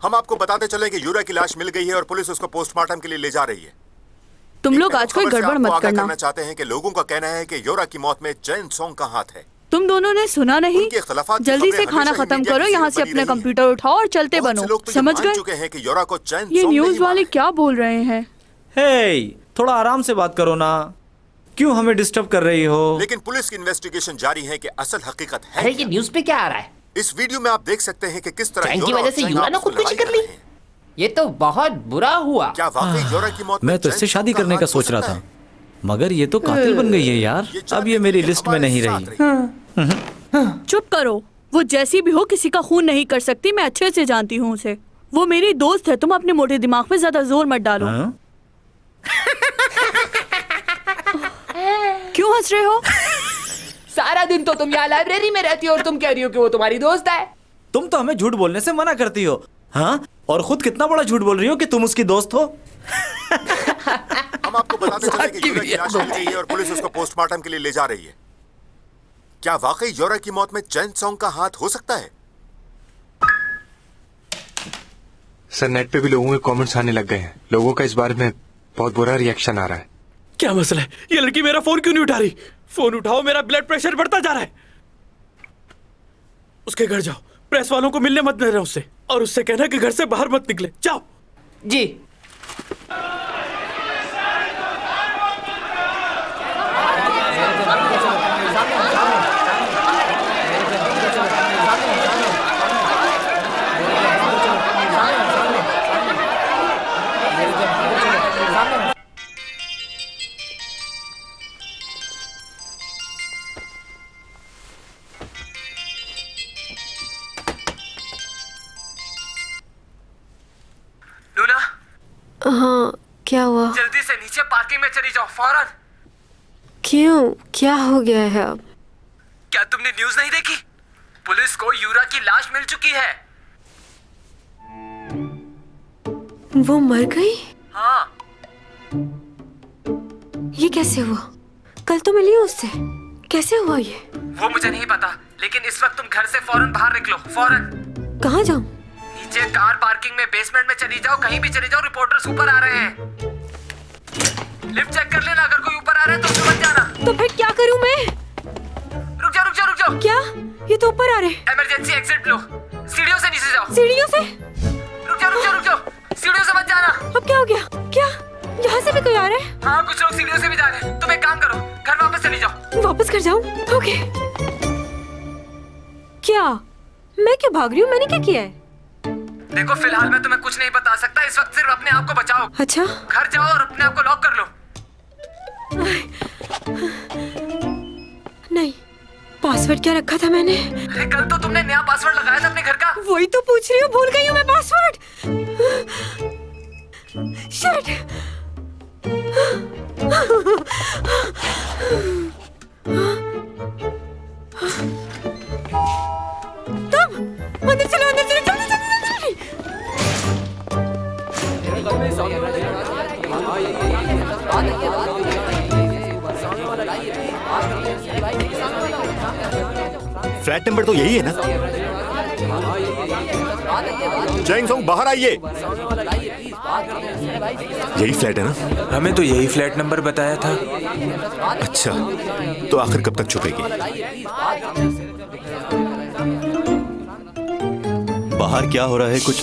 हम आपको बताते चले कि यूरा की लाश मिल गई है और पुलिस उसको पोस्टमार्टम के लिए ले जा रही है। तुम लोग आज कोई गड़बड़ मत करना। चाहते हैं कि लोगों का कहना है कि यूरा की मौत में चैंग सॉन्ग का हाथ है। तुम दोनों ने सुना नहीं? जल्दी से खाना खत्म करो, यहाँ से अपने कंप्यूटर उठाओ और चलते बनो। समझ गए? ये न्यूज वाले क्या बोल रहे हैं? हे, थोड़ा आराम से बात करो ना, क्यों हमें डिस्टर्ब कर रही हो? लेकिन पुलिस की इन्वेस्टिगेशन जारी है कि असल हकीकत है। अरे ये न्यूज़ पे क्या आ रहा है? इस वीडियो में आप देख सकते हैं कि किस तरह चैंग की वजह से यूरा ने खुदकुशी कर ली। ये तो बहुत बुरा हुआ। क्या वाकई यूरा की मौत? मैं तो इससे शादी करने का सोच रहा था, मगर ये तो कातिल बन गई है यार। अब ये मेरी लिस्ट में नहीं रही। चुप करो। वो जैसी भी हो किसी का खून नहीं कर सकती। मैं अच्छे से जानती हूँ उसे। वो मेरी दोस्त है। तुम अपने मोटे दिमाग पे ज्यादा जोर मत डालो। क्यों हंस रहे हो? सारा दिन तो तुम यहाँ लाइब्रेरी में रहती हो और तुम कह रही हो कि वो तुम्हारी दोस्त है। तुम तो हमें झूठ बोलने से मना करती हो, हाँ? और खुद कितना बड़ा झूठ बोल रही हो कि तुम उसकी दोस्त हो। हम आपको बताते चले कि यूरा की लाश मिल गई है और पुलिस उसको पोस्टमार्टम के लिए ले जा रही है। क्या वाकई यूरा की मौत में चैंग सॉन्ग का हाथ हो सकता है? सर, नेट पे भी लोगों के कमेंट्स आने लग गए हैं। लोगों का इस बारे में बहुत बुरा रिएक्शन आ रहा है। क्या मसला है? ये लड़की मेरा फोन क्यों नहीं उठा रही? फोन उठाओ, मेरा ब्लड प्रेशर बढ़ता जा रहा है। उसके घर जाओ, प्रेस वालों को मिलने मत देना उससे, और उससे कहना कि घर से बाहर मत निकले। जाओ। जी। हाँ, क्या हुआ? जल्दी से नीचे पार्किंग में चली जाओ, फौरन। क्यों? क्या हो गया है अब? क्या तुमने न्यूज़ नहीं देखी? पुलिस को यूरा की लाश मिल चुकी है। वो मर गई? हाँ। ये कैसे हुआ? कल तो मिली उससे। कैसे हुआ ये? वो मुझे नहीं पता, लेकिन इस वक्त तुम घर से फौरन बाहर निकलो, फौरन। कहाँ जाऊँ? नीचे कार पार्किंग में बेसमेंट में चली जाओ, कहीं भी चली जाओ। रिपोर्टर्स ऊपर आ रहे हैं। लिफ्ट चेक कर लेना, अगर कोई ऊपर आ रहा है तो समझ जाना। तो फिर क्या करूं मैं? रुक जाओ, रुक जाओ, रुक जाओ। क्या? ये तो ऊपर आ रहे हैं। इमरजेंसी एग्जिट लो। सीढ़ियों से नीचे जाओ। सीढ़ियों से? रुक जाओ, रुक जाओ, रुक जाओ। सीढ़ियों से मत जाना। अब क्या हो गया? क्या यहाँ से भी कोई आ रहा है? हाँ, कुछ लोग सीढ़ियों से भी जा रहे हैं। तुम एक काम करो, घर वापस चली जाओ। वापस घर जाऊं? ओके। क्या? मैं क्यों भाग रही हूँ? मैंने क्या किया है? देखो, फिलहाल मैं तुम्हें कुछ नहीं बता सकता। इस वक्त सिर्फ अपने आप को बचाओ। अच्छा। घर जाओ और अपने आप को लॉक कर लो। नहीं, पासवर्ड क्या रखा था मैंने? अरे कल तो तुमने नया पासवर्ड लगाया था अपने घर का। वही तो पूछ रही हूँ, भूल गई हूँ मैं पासवर्ड। शिट। तुम अंदर चलो, अंदर चलो, जल्दी जल्दी जल्दी। फ्लैट नंबर तो यही है ना? चैंग सॉन्ग बाहर आइए। यही फ्लैट है ना? हमें तो यही फ्लैट नंबर बताया था। अच्छा, तो आखिर कब तक छुपेगी? बाहर क्या हो रहा है? कुछ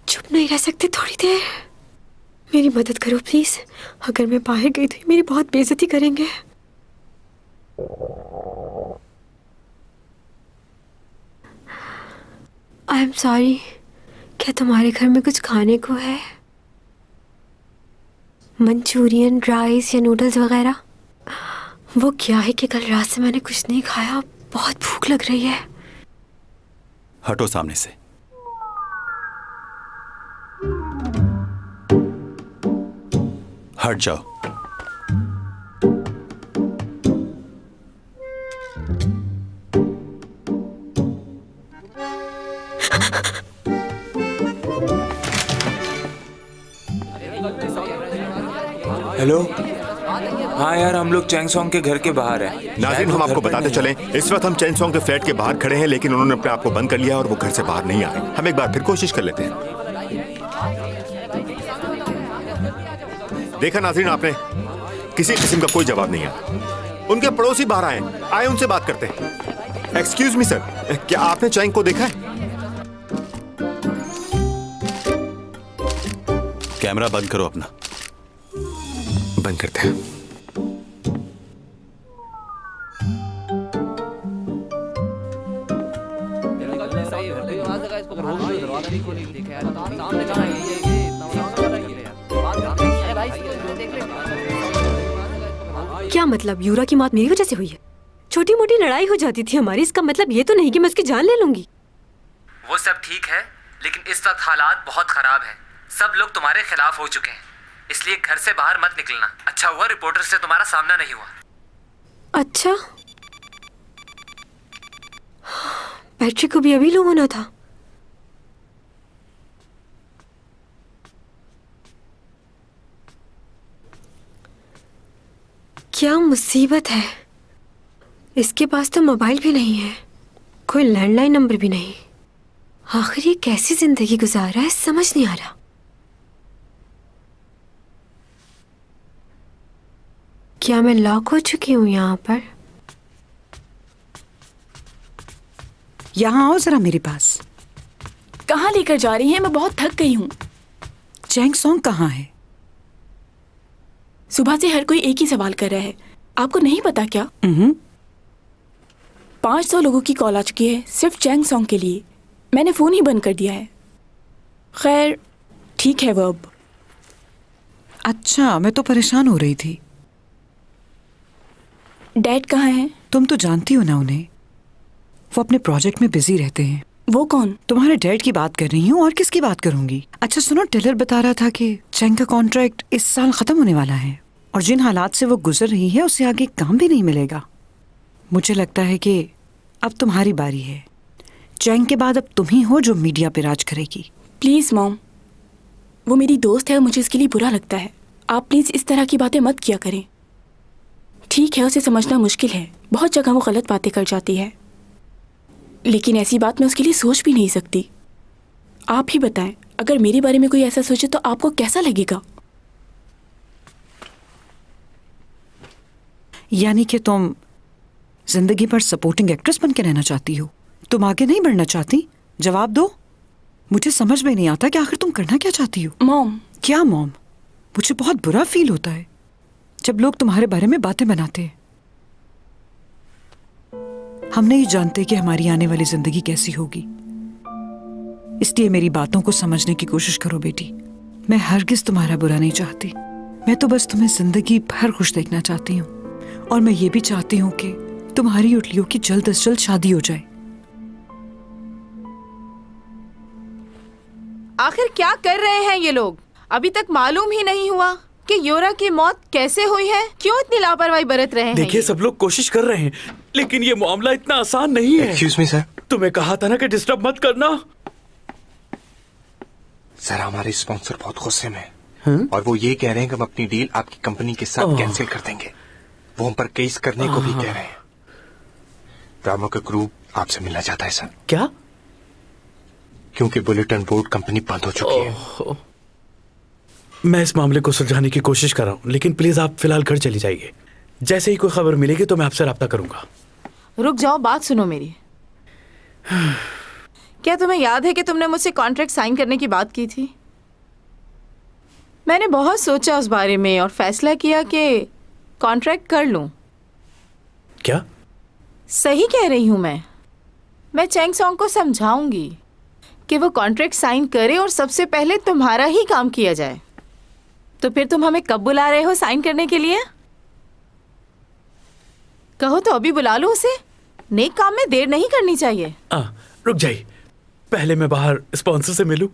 चुप नहीं रह सकते थोड़ी देर? मेरी मदद करो प्लीज। अगर मैं बाहर गई तो मेरी बहुत बेइज्जती करेंगे। I am sorry. क्या तुम्हारे घर में कुछ खाने को है? मंचूरियन, राइस या नूडल्स वगैरह? वो क्या है कि कल रात से मैंने कुछ नहीं खाया, बहुत भूख लग रही है। हटो सामने से। हट जाओ। हेलो। हाँ यार, हम लोग चैंगसोंग के घर के बाहर हैं। नाज़रीन, हम आपको बताते चलें, इस वक्त हम चैंगसोंग के फ्लैट के बाहर खड़े हैं, लेकिन उन्होंने अपने आप को बंद कर लिया और वो घर से बाहर नहीं आ रहे। हम एक बार फिर कोशिश कर लेते हैं। देखा नाज़रीन आपने, किसी किस्म का कोई जवाब नहीं आया। उनके पड़ोसी बाहर आए उनसे बात करते हैं। एक्सक्यूज मी सर, क्या आपने चैंग को देखा है? कैमरा बंद करो अपना। बंद करते हैं। क्या मतलब यूरा की मौत मेरी वजह से हुई है? छोटी मोटी लड़ाई हो जाती थी हमारी, इसका मतलब ये तो नहीं कि मैं उसकी जान ले लूंगी। वो सब ठीक है, लेकिन इस वक्त हालात बहुत खराब हैं। सब लोग तुम्हारे खिलाफ हो चुके हैं, इसलिए घर से बाहर मत निकलना। अच्छा हुआ रिपोर्टर से तुम्हारा सामना नहीं हुआ। अच्छा, बैटरी को भी अभी लो होना था। क्या मुसीबत है। इसके पास तो मोबाइल भी नहीं है, कोई लैंडलाइन नंबर भी नहीं। आखिर ये कैसी जिंदगी गुजार रहा है, समझ नहीं आ रहा। क्या मैं लॉक हो चुकी हूँ यहाँ पर? यहाँ आओ जरा मेरे पास। कहाँ लेकर जा रही हैं? मैं बहुत थक गई हूँ। चैंगसोंग कहाँ है? सुबह से हर कोई एक ही सवाल कर रहा है। आपको नहीं पता क्या? 500 लोगों की कॉल आ चुकी है सिर्फ चैंगसोंग के लिए। मैंने फोन ही बंद कर दिया है। खैर ठीक है वो अब। अच्छा, मैं तो परेशान हो रही थी। डैड कहाँ हैं? तुम तो जानती हो ना उन्हें, वो अपने प्रोजेक्ट में बिजी रहते हैं। वो कौन? तुम्हारे डैड की बात कर रही हूँ, और किसकी बात करूंगी। अच्छा सुनो, टेलर बता रहा था कि चैंग का कॉन्ट्रैक्ट इस साल खत्म होने वाला है और जिन हालात से वो गुजर रही है उससे आगे काम भी नहीं मिलेगा। मुझे लगता है कि अब तुम्हारी बारी है। चैंग के बाद अब तुम ही हो जो मीडिया पे राज करेगी। प्लीज मॉम, वो मेरी दोस्त है और मुझे इसके लिए बुरा लगता है। आप प्लीज इस तरह की बातें मत किया करें। ठीक है, उसे समझना मुश्किल है, बहुत जगह वो गलत बातें कर जाती है, लेकिन ऐसी बात मैं उसके लिए सोच भी नहीं सकती। आप ही बताएं, अगर मेरे बारे में कोई ऐसा सोचे तो आपको कैसा लगेगा? यानी कि तुम जिंदगी भर सपोर्टिंग एक्ट्रेस बन के रहना चाहती हो? तुम आगे नहीं बढ़ना चाहती? जवाब दो। मुझे समझ में नहीं आता कि आखिर तुम करना क्या चाहती हो। मॉम। क्या मॉम? मुझे बहुत बुरा फील होता है जब लोग तुम्हारे बारे में बातें बनाते हैं। हम नहीं जानते कि हमारी आने वाली जिंदगी कैसी होगी, इसलिए मेरी बातों को समझने की कोशिश करो बेटी। मैं हरगिज तुम्हारा बुरा नहीं चाहती, मैं तो बस तुम्हें जिंदगी भर खुश देखना चाहती हूँ, और मैं ये भी चाहती हूँ कि तुम्हारी और लियो की जल्द से जल्द शादी हो जाए। आखिर क्या कर रहे हैं ये लोग? अभी तक मालूम ही नहीं हुआ कि योरा की मौत कैसे हुई है। क्यों इतनी लापरवाही बरत रहे हैं? देखिए, सब लोग कोशिश कर रहे हैं, लेकिन ये मामला इतना आसान नहीं है। एक्सक्यूज मी सर, तुम्हें कहा था ना कि डिस्टर्ब मत करना। सर, हमारे स्पॉन्सर बहुत गुस्से में हैं और वो ये कह रहे हैं कि हम अपनी डील आपकी कंपनी के साथ कैंसिल कर देंगे। वो हम पर केस करने को भी कह रहे हैं। रामो का ग्रुप आपसे मिलना चाहता है सर। क्या? क्योंकि बुलेटिन बोर्ड कंपनी बंद हो चुकी है। मैं इस मामले को सुलझाने की कोशिश कर रहा हूँ, लेकिन प्लीज आप फिलहाल घर चली जाइए। जैसे ही कोई खबर मिलेगी तो मैं आपसे राब्ता करूंगा। रुक जाओ, बात सुनो मेरी। क्या तुम्हें याद है कि तुमने मुझसे कॉन्ट्रैक्ट साइन करने की बात की थी? मैंने बहुत सोचा उस बारे में और फैसला किया कि कॉन्ट्रैक्ट कर लूं। क्या? सही कह रही हूं मैं चैंग सॉन्ग को समझाऊंगी कि वो कॉन्ट्रैक्ट साइन करे और सबसे पहले तुम्हारा ही काम किया जाए। तो फिर तुम हमें कब बुला रहे हो साइन करने के लिए? कहो तो अभी बुला लो उसे। नेक काम में देर नहीं करनी चाहिए। रुक जाइए, पहले मैं बाहर स्पॉन्सर से मिलूं,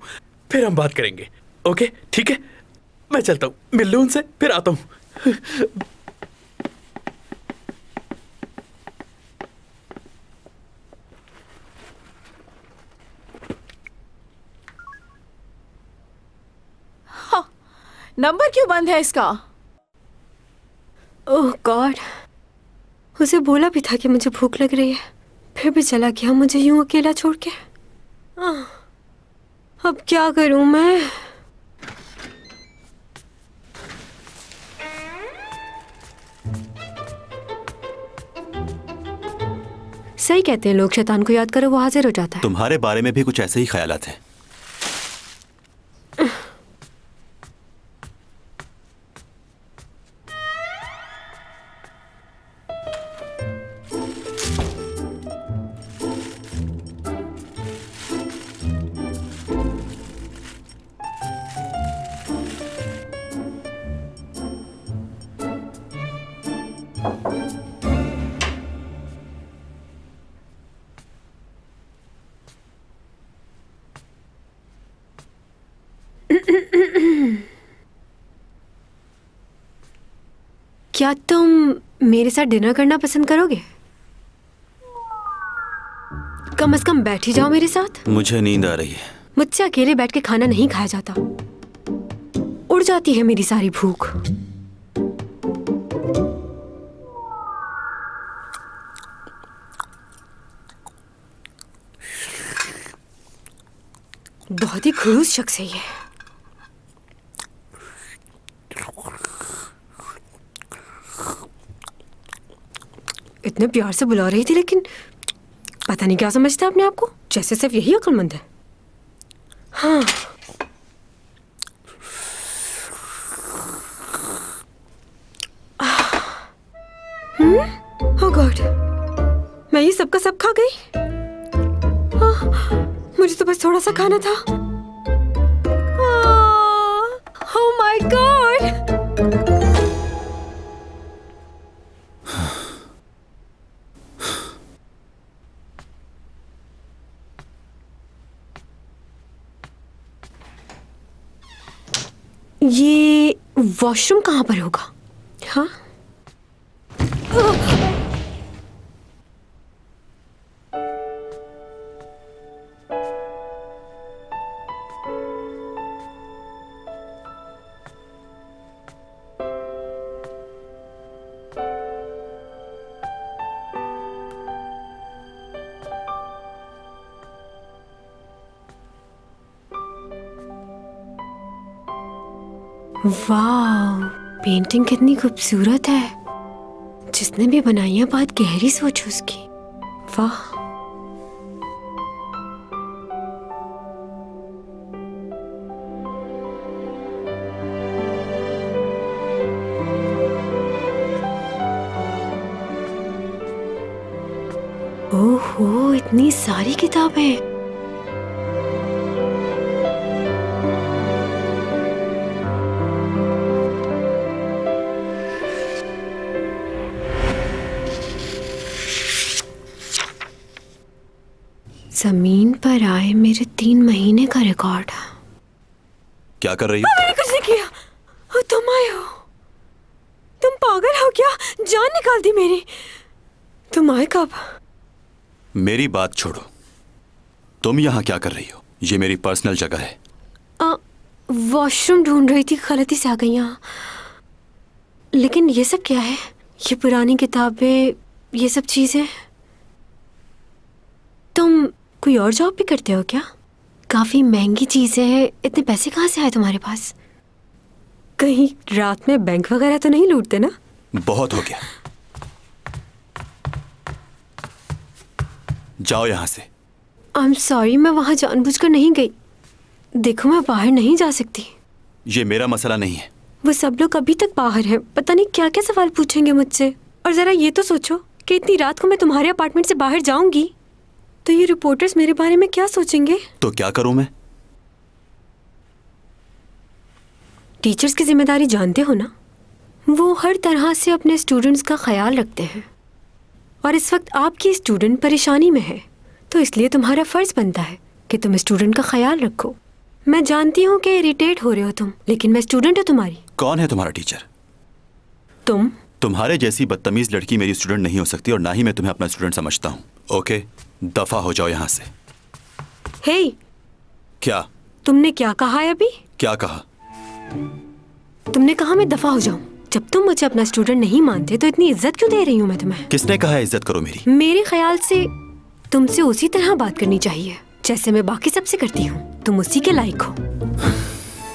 फिर हम बात करेंगे। ओके, ठीक है, मैं चलता हूँ, मिल लूं उनसे, फिर आता हूँ। नंबर क्यों बंद है इसका? ओह गॉड, उसे बोला भी था कि मुझे भूख लग रही है, फिर भी चला गया मुझे यूं अकेला छोड़ के। अब क्या करूं मैं? सही कहते हैं लोग, शैतान को याद करो वो हाजिर हो जाता है। तुम्हारे बारे में भी कुछ ऐसे ही ख्यालात हैं। क्या तुम मेरे साथ डिनर करना पसंद करोगे? कम से कम बैठ ही जाओ मेरे साथ। मुझे नींद आ रही है। मुझसे अकेले बैठ के खाना नहीं खाया जाता, उड़ जाती है मेरी सारी भूख। बहुत ही खड़ूस शख्स है ये। इतने प्यार से बुला रही थी, लेकिन पता नहीं क्या समझता अपने आप को, जैसे सिर्फ यही अक्लमंद है। हाँ, ओह गॉड, मैं ये सबका सब खा गई। मुझे तो बस थोड़ा सा खाना था। Oh my God. ये वॉशरूम कहाँ पर होगा? हाँ, वाह, पेंटिंग कितनी खूबसूरत है। जिसने भी बनाई है बहुत गहरी सोच उसकी। वाह, ओहो, इतनी सारी किताबें। जमीन पर आए मेरे 3 महीने का रिकॉर्ड। क्या कर रही हो? मैंने कुछ नहीं किया। तुम आए हो? तुम पागल हो क्या? जान निकाल दी मेरी। तुम आए कब? मेरी बात छोड़ो, तुम यहाँ क्या कर रही हो? ये मेरी पर्सनल जगह है। वॉशरूम ढूंढ रही थी, गलती से आ गई यहाँ। लेकिन ये सब क्या है? ये पुरानी किताबें, ये सब चीजें। तुम कोई और जॉब भी करते हो क्या? काफी महंगी चीजें हैं, इतने पैसे कहाँ से आए तुम्हारे पास? कहीं रात में बैंक वगैरह तो नहीं लूटते ना? बहुत हो गया। जाओ यहाँ से। आई एम सॉरी, मैं वहाँ जानबूझकर नहीं गई। देखो मैं बाहर नहीं जा सकती। ये मेरा मसला नहीं है। वो सब लोग अभी तक बाहर हैं, पता नहीं क्या क्या सवाल पूछेंगे मुझसे। और जरा ये तो सोचो कि इतनी रात को मैं तुम्हारे अपार्टमेंट से बाहर जाऊंगी तो ये रिपोर्टर्स मेरे बारे में क्या सोचेंगे। तो क्या करूं मैं? टीचर्स की जिम्मेदारी जानते हो ना, वो हर तरह से अपने स्टूडेंट्स का ख्याल रखते हैं। और इस वक्त आपकी स्टूडेंट परेशानी में है, तो इसलिए तुम्हारा फर्ज बनता है कि तुम स्टूडेंट का ख्याल रखो। मैं जानती हूँ कि इरिटेट हो रहे हो तुम, लेकिन मैं स्टूडेंट हूँ तुम्हारी। कौन है तुम्हारा टीचर? तुम। तुम्हारे जैसी बदतमीज लड़की मेरी स्टूडेंट नहीं हो सकती, और ना ही मैं तुम्हें अपना स्टूडेंट समझता हूँ। ओके, दफा हो जाओ यहाँ से। हे, क्या तुमने क्या कहा है अभी? क्या कहा? तुमने कहा मैं दफा हो जाऊं। जब तुम मुझे अपना स्टूडेंट नहीं मानते तो इतनी इज्जत क्यों दे रही हूँ मैं तुम्हें? किसने कहा है इज्जत करो मेरी? मेरे ख्याल से तुमसे उसी तरह बात करनी चाहिए जैसे मैं बाकी सबसे करती हूँ। तुम उसी के लायक हो।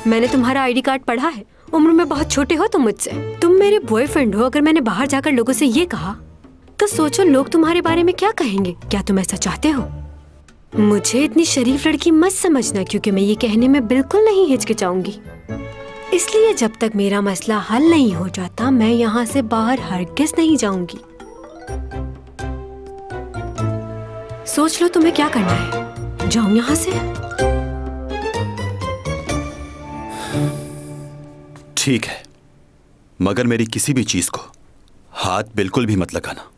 मैंने तुम्हारा आईडी कार्ड पढ़ा है। उम्र में बहुत छोटे हो तुम मुझसे। तुम मेरे बॉयफ्रेंड हो। अगर मैंने बाहर जाकर लोगों से ये कहा तो सोचो लोग तुम्हारे बारे में क्या कहेंगे। क्या तुम ऐसा चाहते हो? मुझे इतनी शरीफ लड़की मत समझना, क्योंकि मैं ये कहने में बिल्कुल नहीं हिचकिचाऊंगी। इसलिए जब तक मेरा मसला हल नहीं हो जाता मैं यहाँ से बाहर हरगिज़ नहीं जाऊंगी। सोच लो तुम्हें क्या करना है। जाऊं यहाँ से? ठीक है, मगर मेरी किसी भी चीज को हाथ बिल्कुल भी मत लगाना।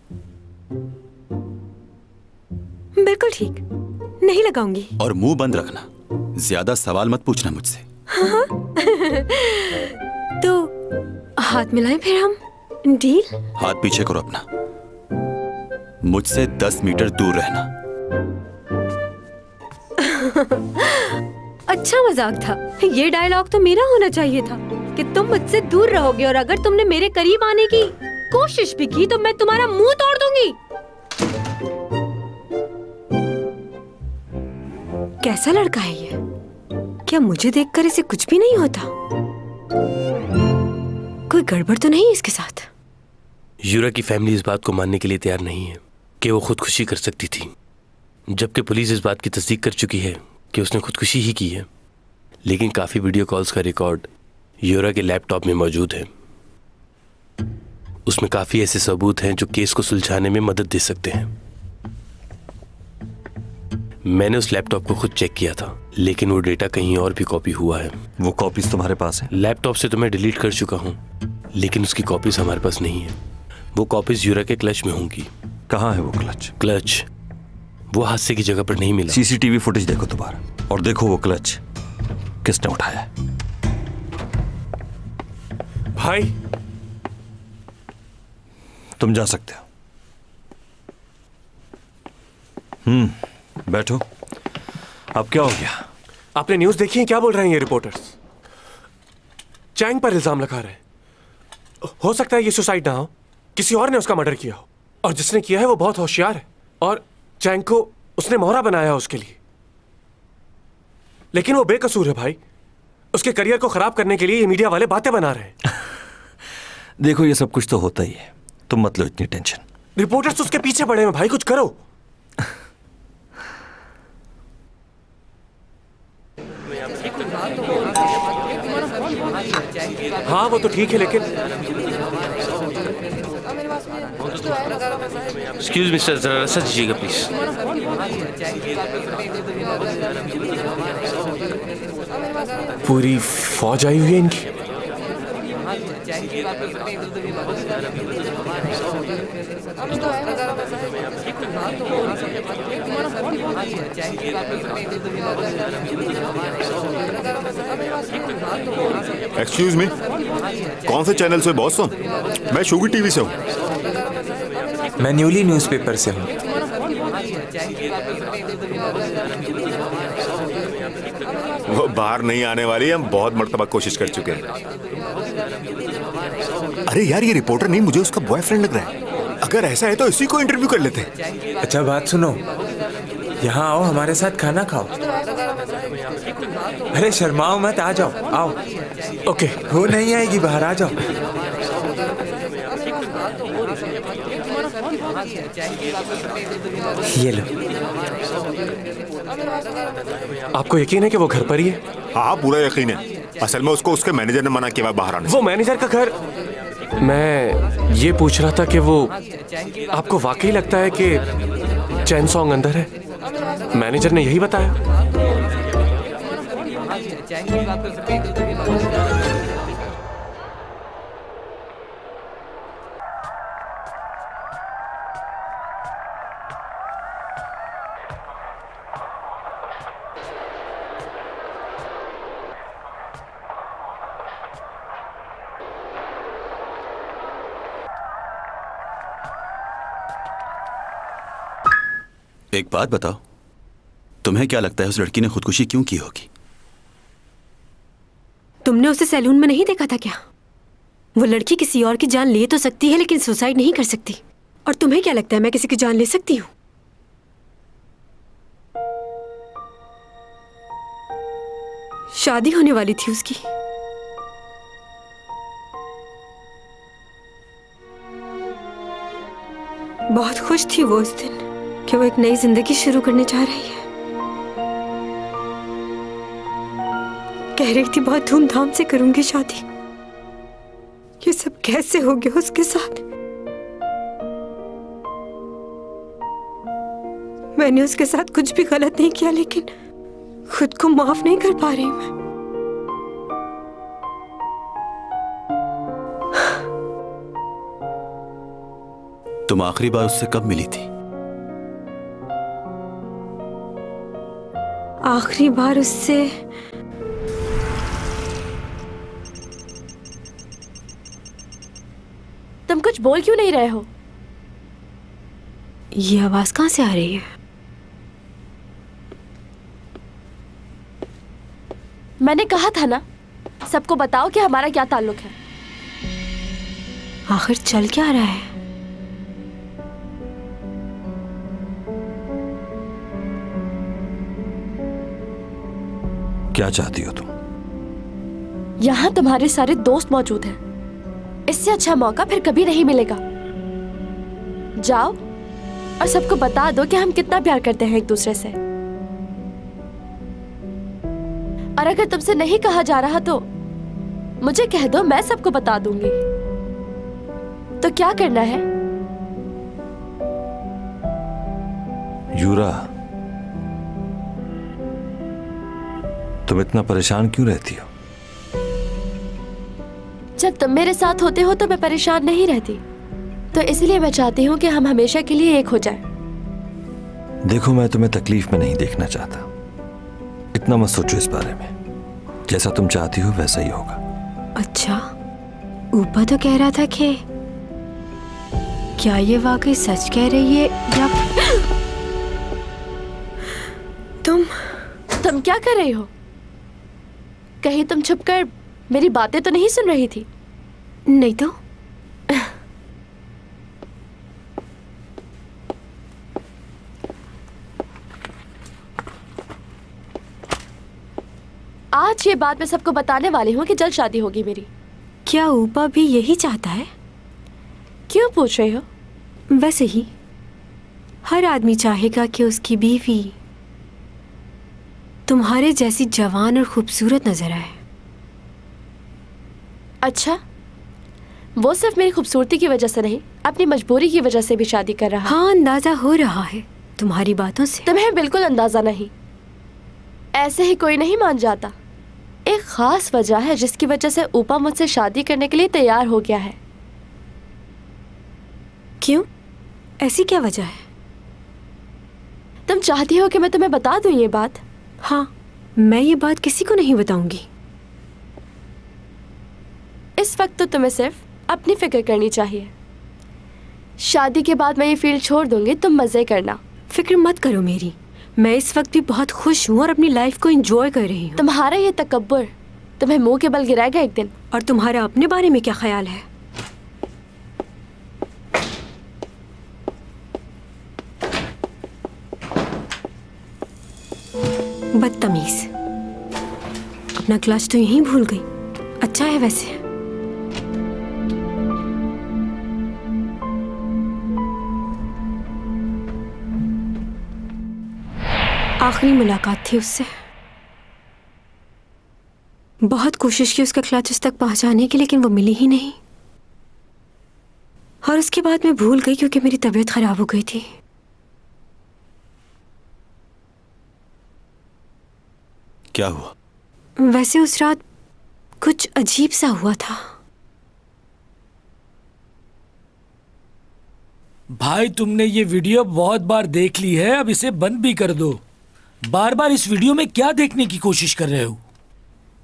बिल्कुल ठीक, नहीं लगाऊंगी। और मुंह बंद रखना। ज्यादा सवाल मत पूछना मुझसे। हाँ? तो हाथ मिलाएं फिर हम। डील? हाथ पीछे करो अपना। मुझसे 10 मीटर दूर रहना। अच्छा मजाक था। ये डायलॉग तो मेरा होना चाहिए था कि तुम मुझसे दूर रहोगे, और अगर तुमने मेरे करीब आने की कोशिश भी की तो मैं तुम्हारा मुंह तोड़ दूंगी। कैसा लड़का है ये? क्या मुझे देखकर इसे कुछ भी नहीं होता? कोई गड़बड़ तो नहीं इसके साथ? यूरा की फैमिली इस बात को मानने के लिए तैयार नहीं है कि वो खुदकुशी कर सकती थी, जबकि पुलिस इस बात की तस्दीक कर चुकी है कि उसने खुदकुशी ही की है। लेकिन काफ़ी वीडियो कॉल्स का रिकॉर्ड यूरा के लैपटॉप में मौजूद है। उसमें काफ़ी ऐसे सबूत हैं जो केस को सुलझाने में मदद दे सकते हैं। मैंने उस लैपटॉप को खुद चेक किया था, लेकिन वो डेटा कहीं और भी कॉपी हुआ है। वो कॉपीज तुम्हारे पास है? लैपटॉप से तो मैं डिलीट कर चुका हूँ, लेकिन उसकी कॉपीज हमारे पास नहीं है। वो कॉपीज यूरा के क्लच में होंगी। कहाँ है वो क्लच? क्लच वो हादसे की जगह पर नहीं मिला। सीसीटीवी फुटेज देखो दोबारा, और देखो वो क्लच किसने उठाया है। भाई तुम जा सकते हो। बैठो। अब क्या हो गया? आपने न्यूज़ देखी है? क्या बोल रहे हैं ये रिपोर्टर्स? चैंग पर इल्जाम लगा रहे हैं। हो सकता है ये सुसाइड ना हो, किसी और ने उसका मर्डर किया हो, और जिसने किया है वो बहुत होशियार है, और चैंग को उसने मोहरा बनाया उसके लिए। लेकिन वो बेकसूर है भाई। उसके करियर को खराब करने के लिए ये मीडिया वाले बातें बना रहे हैं। देखो ये सब कुछ तो होता ही है, तुम मत लो इतनी टेंशन। रिपोर्टर्स उसके पीछे पड़े हैं भाई, कुछ करो। हाँ वो तो ठीक है, लेकिन एक्सक्यूज मिस्टर, जरा रास्ता दीजिएगा प्लीज। पूरी फौज आई हुई है इनकी। एक्सक्यूज मी, कौन से चैनल से बॉस? मैं शुगर टीवी से हूँ। मैं न्यूली न्यूज़पेपर से हूँ। वो बाहर नहीं आने वाली, हम बहुत मर्तबा कोशिश कर चुके हैं। अरे यार ये रिपोर्टर नहीं, मुझे उसका बॉयफ्रेंड लग रहा है। अगर ऐसा है तो इसी को इंटरव्यू कर लेते हैं। अच्छा बात सुनो, यहाँ आओ, हमारे साथ खाना खाओ। अरे शर्माओ मत, आ जाओ, आओ। ओके। वो नहीं आएगी, बाहर आ जाओ। ये लो। आपको यकीन है कि वो घर पर ही है? हाँ, पूरा यकीन है। असल में उसको उसके मैनेजर ने मना किया बाहर आने से। वो मैनेजर का घर? मैं ये पूछ रहा था कि वो आपको वाकई लगता है कि चैन सॉन्ग अंदर है? मैनेजर ने यही बताया? एक बात बताओ, तुम्हें क्या लगता है उस लड़की ने खुदकुशी क्यों की होगी? तुमने उसे सैलून में नहीं देखा था क्या? वो लड़की किसी और की जान ले तो सकती है लेकिन सुसाइड नहीं कर सकती। और तुम्हें क्या लगता है मैं किसी की जान ले सकती हूँ? शादी होने वाली थी उसकी। बहुत खुश थी वो उस दिन कि वो एक नई जिंदगी शुरू करने जा रही है। कह रही थी बहुत धूमधाम से करूंगी शादी। ये सब कैसे हो गया उसके साथ? मैंने उसके साथ कुछ भी गलत नहीं किया लेकिन खुद को माफ नहीं कर पा रही मैं। तुम आखिरी बार उससे कब मिली थी? आखिरी बार उससे तुम कुछ बोल क्यों नहीं रहे हो? ये आवाज कहां से आ रही है? मैंने कहा था ना, सबको बताओ कि हमारा क्या ताल्लुक है। आखिर चल क्या रहा है? क्या चाहती हो तुम? यहाँ तुम्हारे सारे दोस्त मौजूद हैं। इससे अच्छा मौका फिर कभी नहीं मिलेगा। जाओ और सबको बता दो कि हम कितना प्यार करते हैं एक दूसरे से। और अगर तुमसे नहीं कहा जा रहा तो मुझे कह दो, मैं सबको बता दूंगी। तो क्या करना है? यूरा, तुम इतना परेशान क्यों रहती हो? जब तुम मेरे साथ होते हो तो मैं परेशान नहीं रहती। तो इसलिए मैं चाहती हूँ कि हम हमेशा के लिए एक हो जाएं। देखो, मैं तुम्हें तकलीफ में नहीं देखना चाहता। इतना मत सोचो इस बारे में। जैसा तुम चाहती हो वैसा ही होगा। अच्छा, ऊपर तो कह रहा था कि क्या ये वाकई सच कह रही है या तुम क्या कर रही हो? कहीं तुम छुपकर मेरी बातें तो नहीं सुन रही थी? नहीं तो। आज ये बात मैं सबको बताने वाली हूँ कि जल्द शादी होगी मेरी। क्या ऊपा भी यही चाहता है? क्यों पूछ रही हो? वैसे ही हर आदमी चाहेगा कि उसकी बीवी तुम्हारे जैसी जवान और खूबसूरत नजर आए। अच्छा, वो सिर्फ मेरी खूबसूरती की वजह से नहीं, अपनी मजबूरी की वजह से भी शादी कर रहा है। हाँ, अंदाजा हो रहा है तुम्हारी बातों से। तुम्हें बिल्कुल अंदाजा नहीं। ऐसे ही कोई नहीं मान जाता। एक खास वजह है जिसकी वजह से ऊपा मुझसे शादी करने के लिए तैयार हो गया है। क्यों? ऐसी क्या वजह है? तुम चाहती हो कि मैं तुम्हें बता दूं ये बात? हाँ, मैं ये बात किसी को नहीं बताऊंगी। इस वक्त तो तुम्हें सिर्फ अपनी फिक्र करनी चाहिए। शादी के बाद मैं ये फील्ड छोड़ दूंगी, तुम मजे करना। फिक्र मत करो मेरी, मैं इस वक्त भी बहुत खुश हूँ और अपनी लाइफ को एंजॉय कर रही हूँ। तुम्हारा ये तकब्बुर तुम्हें मुंह के बल गिराएगा एक दिन। और तुम्हारा अपने बारे में क्या ख्याल है? बदतमीज, अपना क्लच तो यहीं भूल गई। अच्छा है वैसे। आखिरी मुलाकात थी उससे। बहुत कोशिश की उसका क्लच उस तक पहुंचाने की, लेकिन वो मिली ही नहीं। और उसके बाद मैं भूल गई क्योंकि मेरी तबीयत खराब हो गई थी। क्या हुआ? वैसे उस रात कुछ अजीब सा हुआ था। भाई तुमने ये वीडियो बहुत बार देख ली है, अब इसे बंद भी कर दो। बार बार इस वीडियो में क्या देखने की कोशिश कर रहे हो?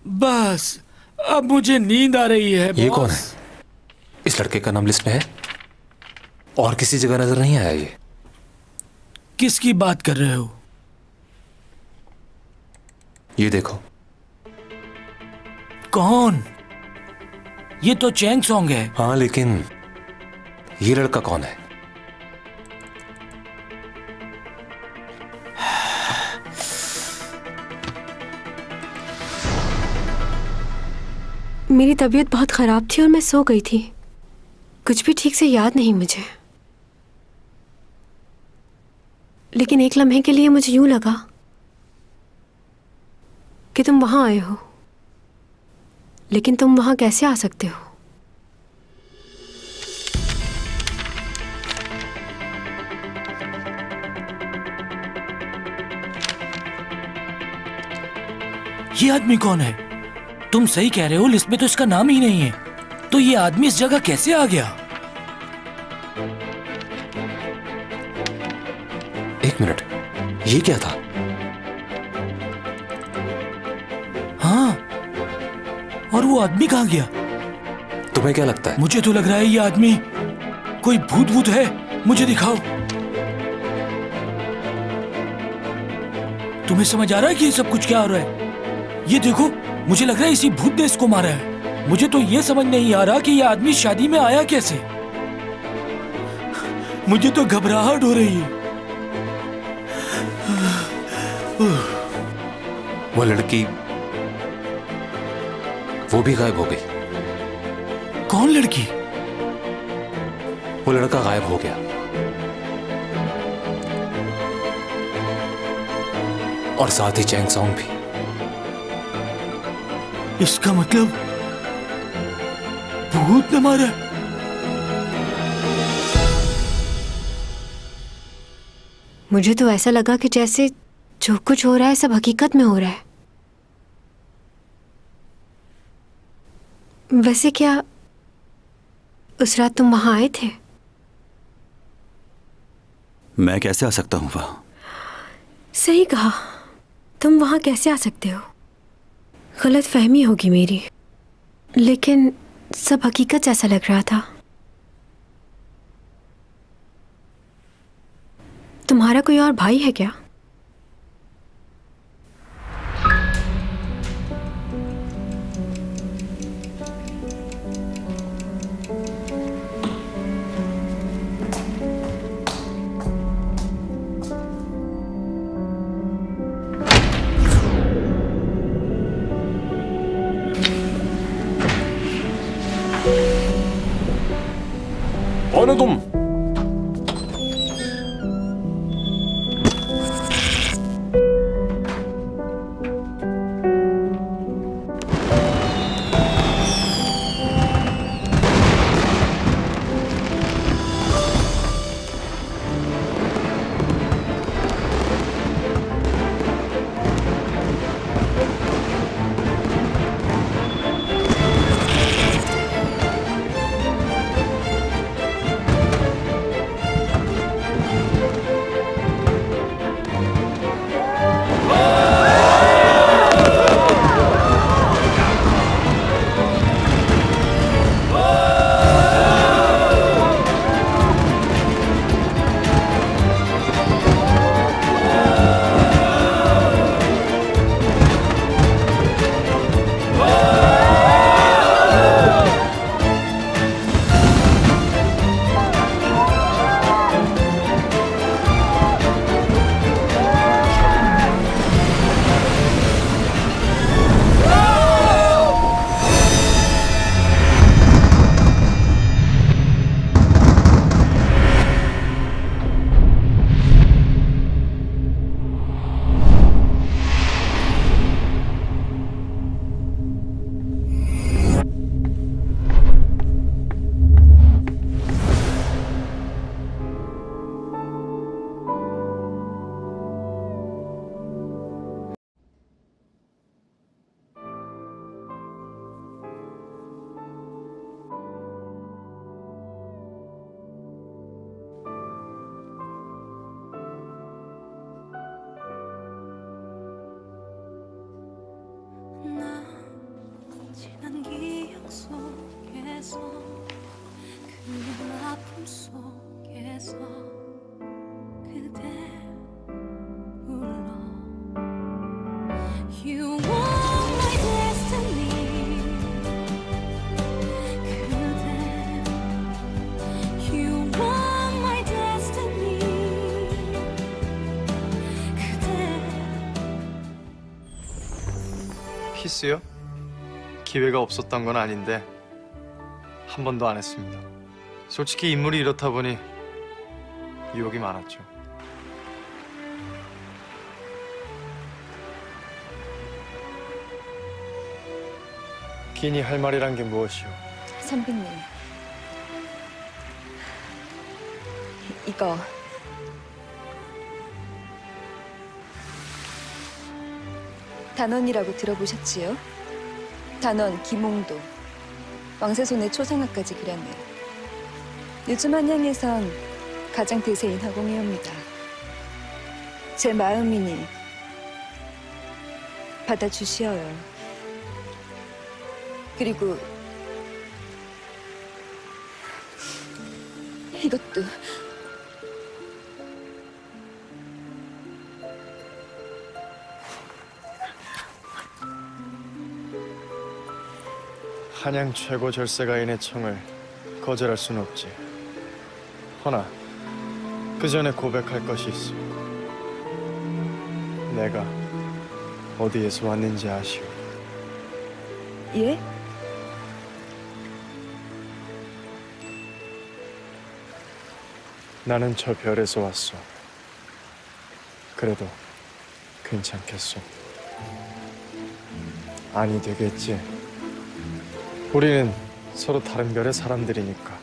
बस अब मुझे नींद आ रही है। ये कौन है? इस लड़के का नाम लिस्ट में है और किसी जगह नजर नहीं आया। ये किसकी बात कर रहे हो? ये देखो। कौन? ये तो चैंग सॉन्ग है। हाँ, लेकिन ये लड़का कौन है? मेरी तबीयत बहुत खराब थी और मैं सो गई थी। कुछ भी ठीक से याद नहीं मुझे, लेकिन एक लम्हे के लिए मुझे यूं लगा कि तुम वहां आए हो। लेकिन तुम वहां कैसे आ सकते हो? ये आदमी कौन है? तुम सही कह रहे हो, लिस्ट में तो इसका नाम ही नहीं है। तो ये आदमी इस जगह कैसे आ गया? एक मिनट, ये क्या था? हाँ, और वो आदमी कहाँ गया? तुम्हें क्या लगता है? मुझे तो लग रहा है ये आदमी कोई भूत है। मुझे दिखाओ। तुम्हें समझ आ रहा है कि ये सब कुछ क्या हो रहा है? ये देखो, मुझे लग रहा है इसी भूत ने इसको मारा है। मुझे तो ये समझ नहीं आ रहा कि ये आदमी शादी में आया कैसे। मुझे तो घबराहट हो रही है। वो लड़की, वो भी गायब हो गई। कौन लड़की? वो लड़का गायब हो गया और साथ ही चैंग सॉन्ग भी। इसका मतलब भूत ने मारा। मुझे तो ऐसा लगा कि जैसे जो कुछ हो रहा है सब हकीकत में हो रहा है। वैसे क्या उस रात तुम वहां आए थे? मैं कैसे आ सकता हूं वहां? सही कहा, तुम वहां कैसे आ सकते हो? गलत फहमी होगी मेरी, लेकिन सब हकीकत जैसा लग रहा था। तुम्हारा कोई और भाई है क्या? कौन हो तुम? 키스요? 기회가 없었던 건 아닌데 한 번도 안 했습니다. 솔직히 인물이 이렇다 보니 유혹이 많았죠. 기니 할 말이란 게 무엇이오? 선배님, 이거 단원이라고 들어보셨지요? 단원 김홍도, 왕세손의 초상화까지 그렸네요. 요즘 한양에선 가장 대세인 화공이옵니다. 제 마음이니 받아주시어요. 그리고 이것도 한양 최고 절세가인의 청을 거절할 수는 없지. 허나 그 전에 고백할 것이 있어. 내가 어디에서 왔는지 아시오? 예? 나는 저 별에서 왔어. 그래도 괜찮겠소? 아니 되겠지. 우리는 서로 다른 별의 사람들이니까.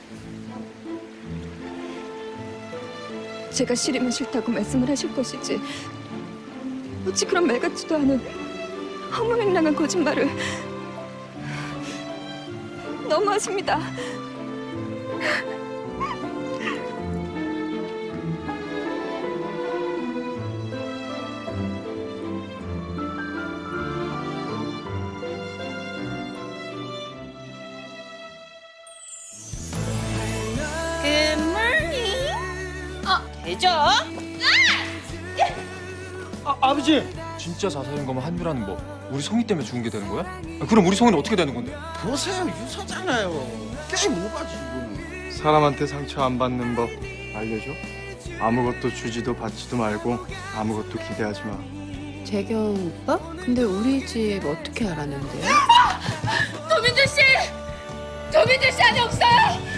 제가 싫으면 싫다고 말씀을 하실 것이지 어찌 그런 말 같지도 않은 허무맹랑한 거짓말을. 너무하십니다. 되죠? 아버지! 진짜 자살인 거면 한유라는 뭐 우리 성희 때문에 죽은 게 되는 거야? 그럼 우리 성희는 어떻게 되는 건데? 보세요, 유서잖아요. 게임 오바지 이거는. 사람한테 상처 안 받는 법 알려줘? 아무것도 주지도 받지도 말고 아무것도 기대하지 마. 재경 오빠? 근데 우리 집 어떻게 알았는데요? 도민주 씨! 도민주 씨 안에 없어요!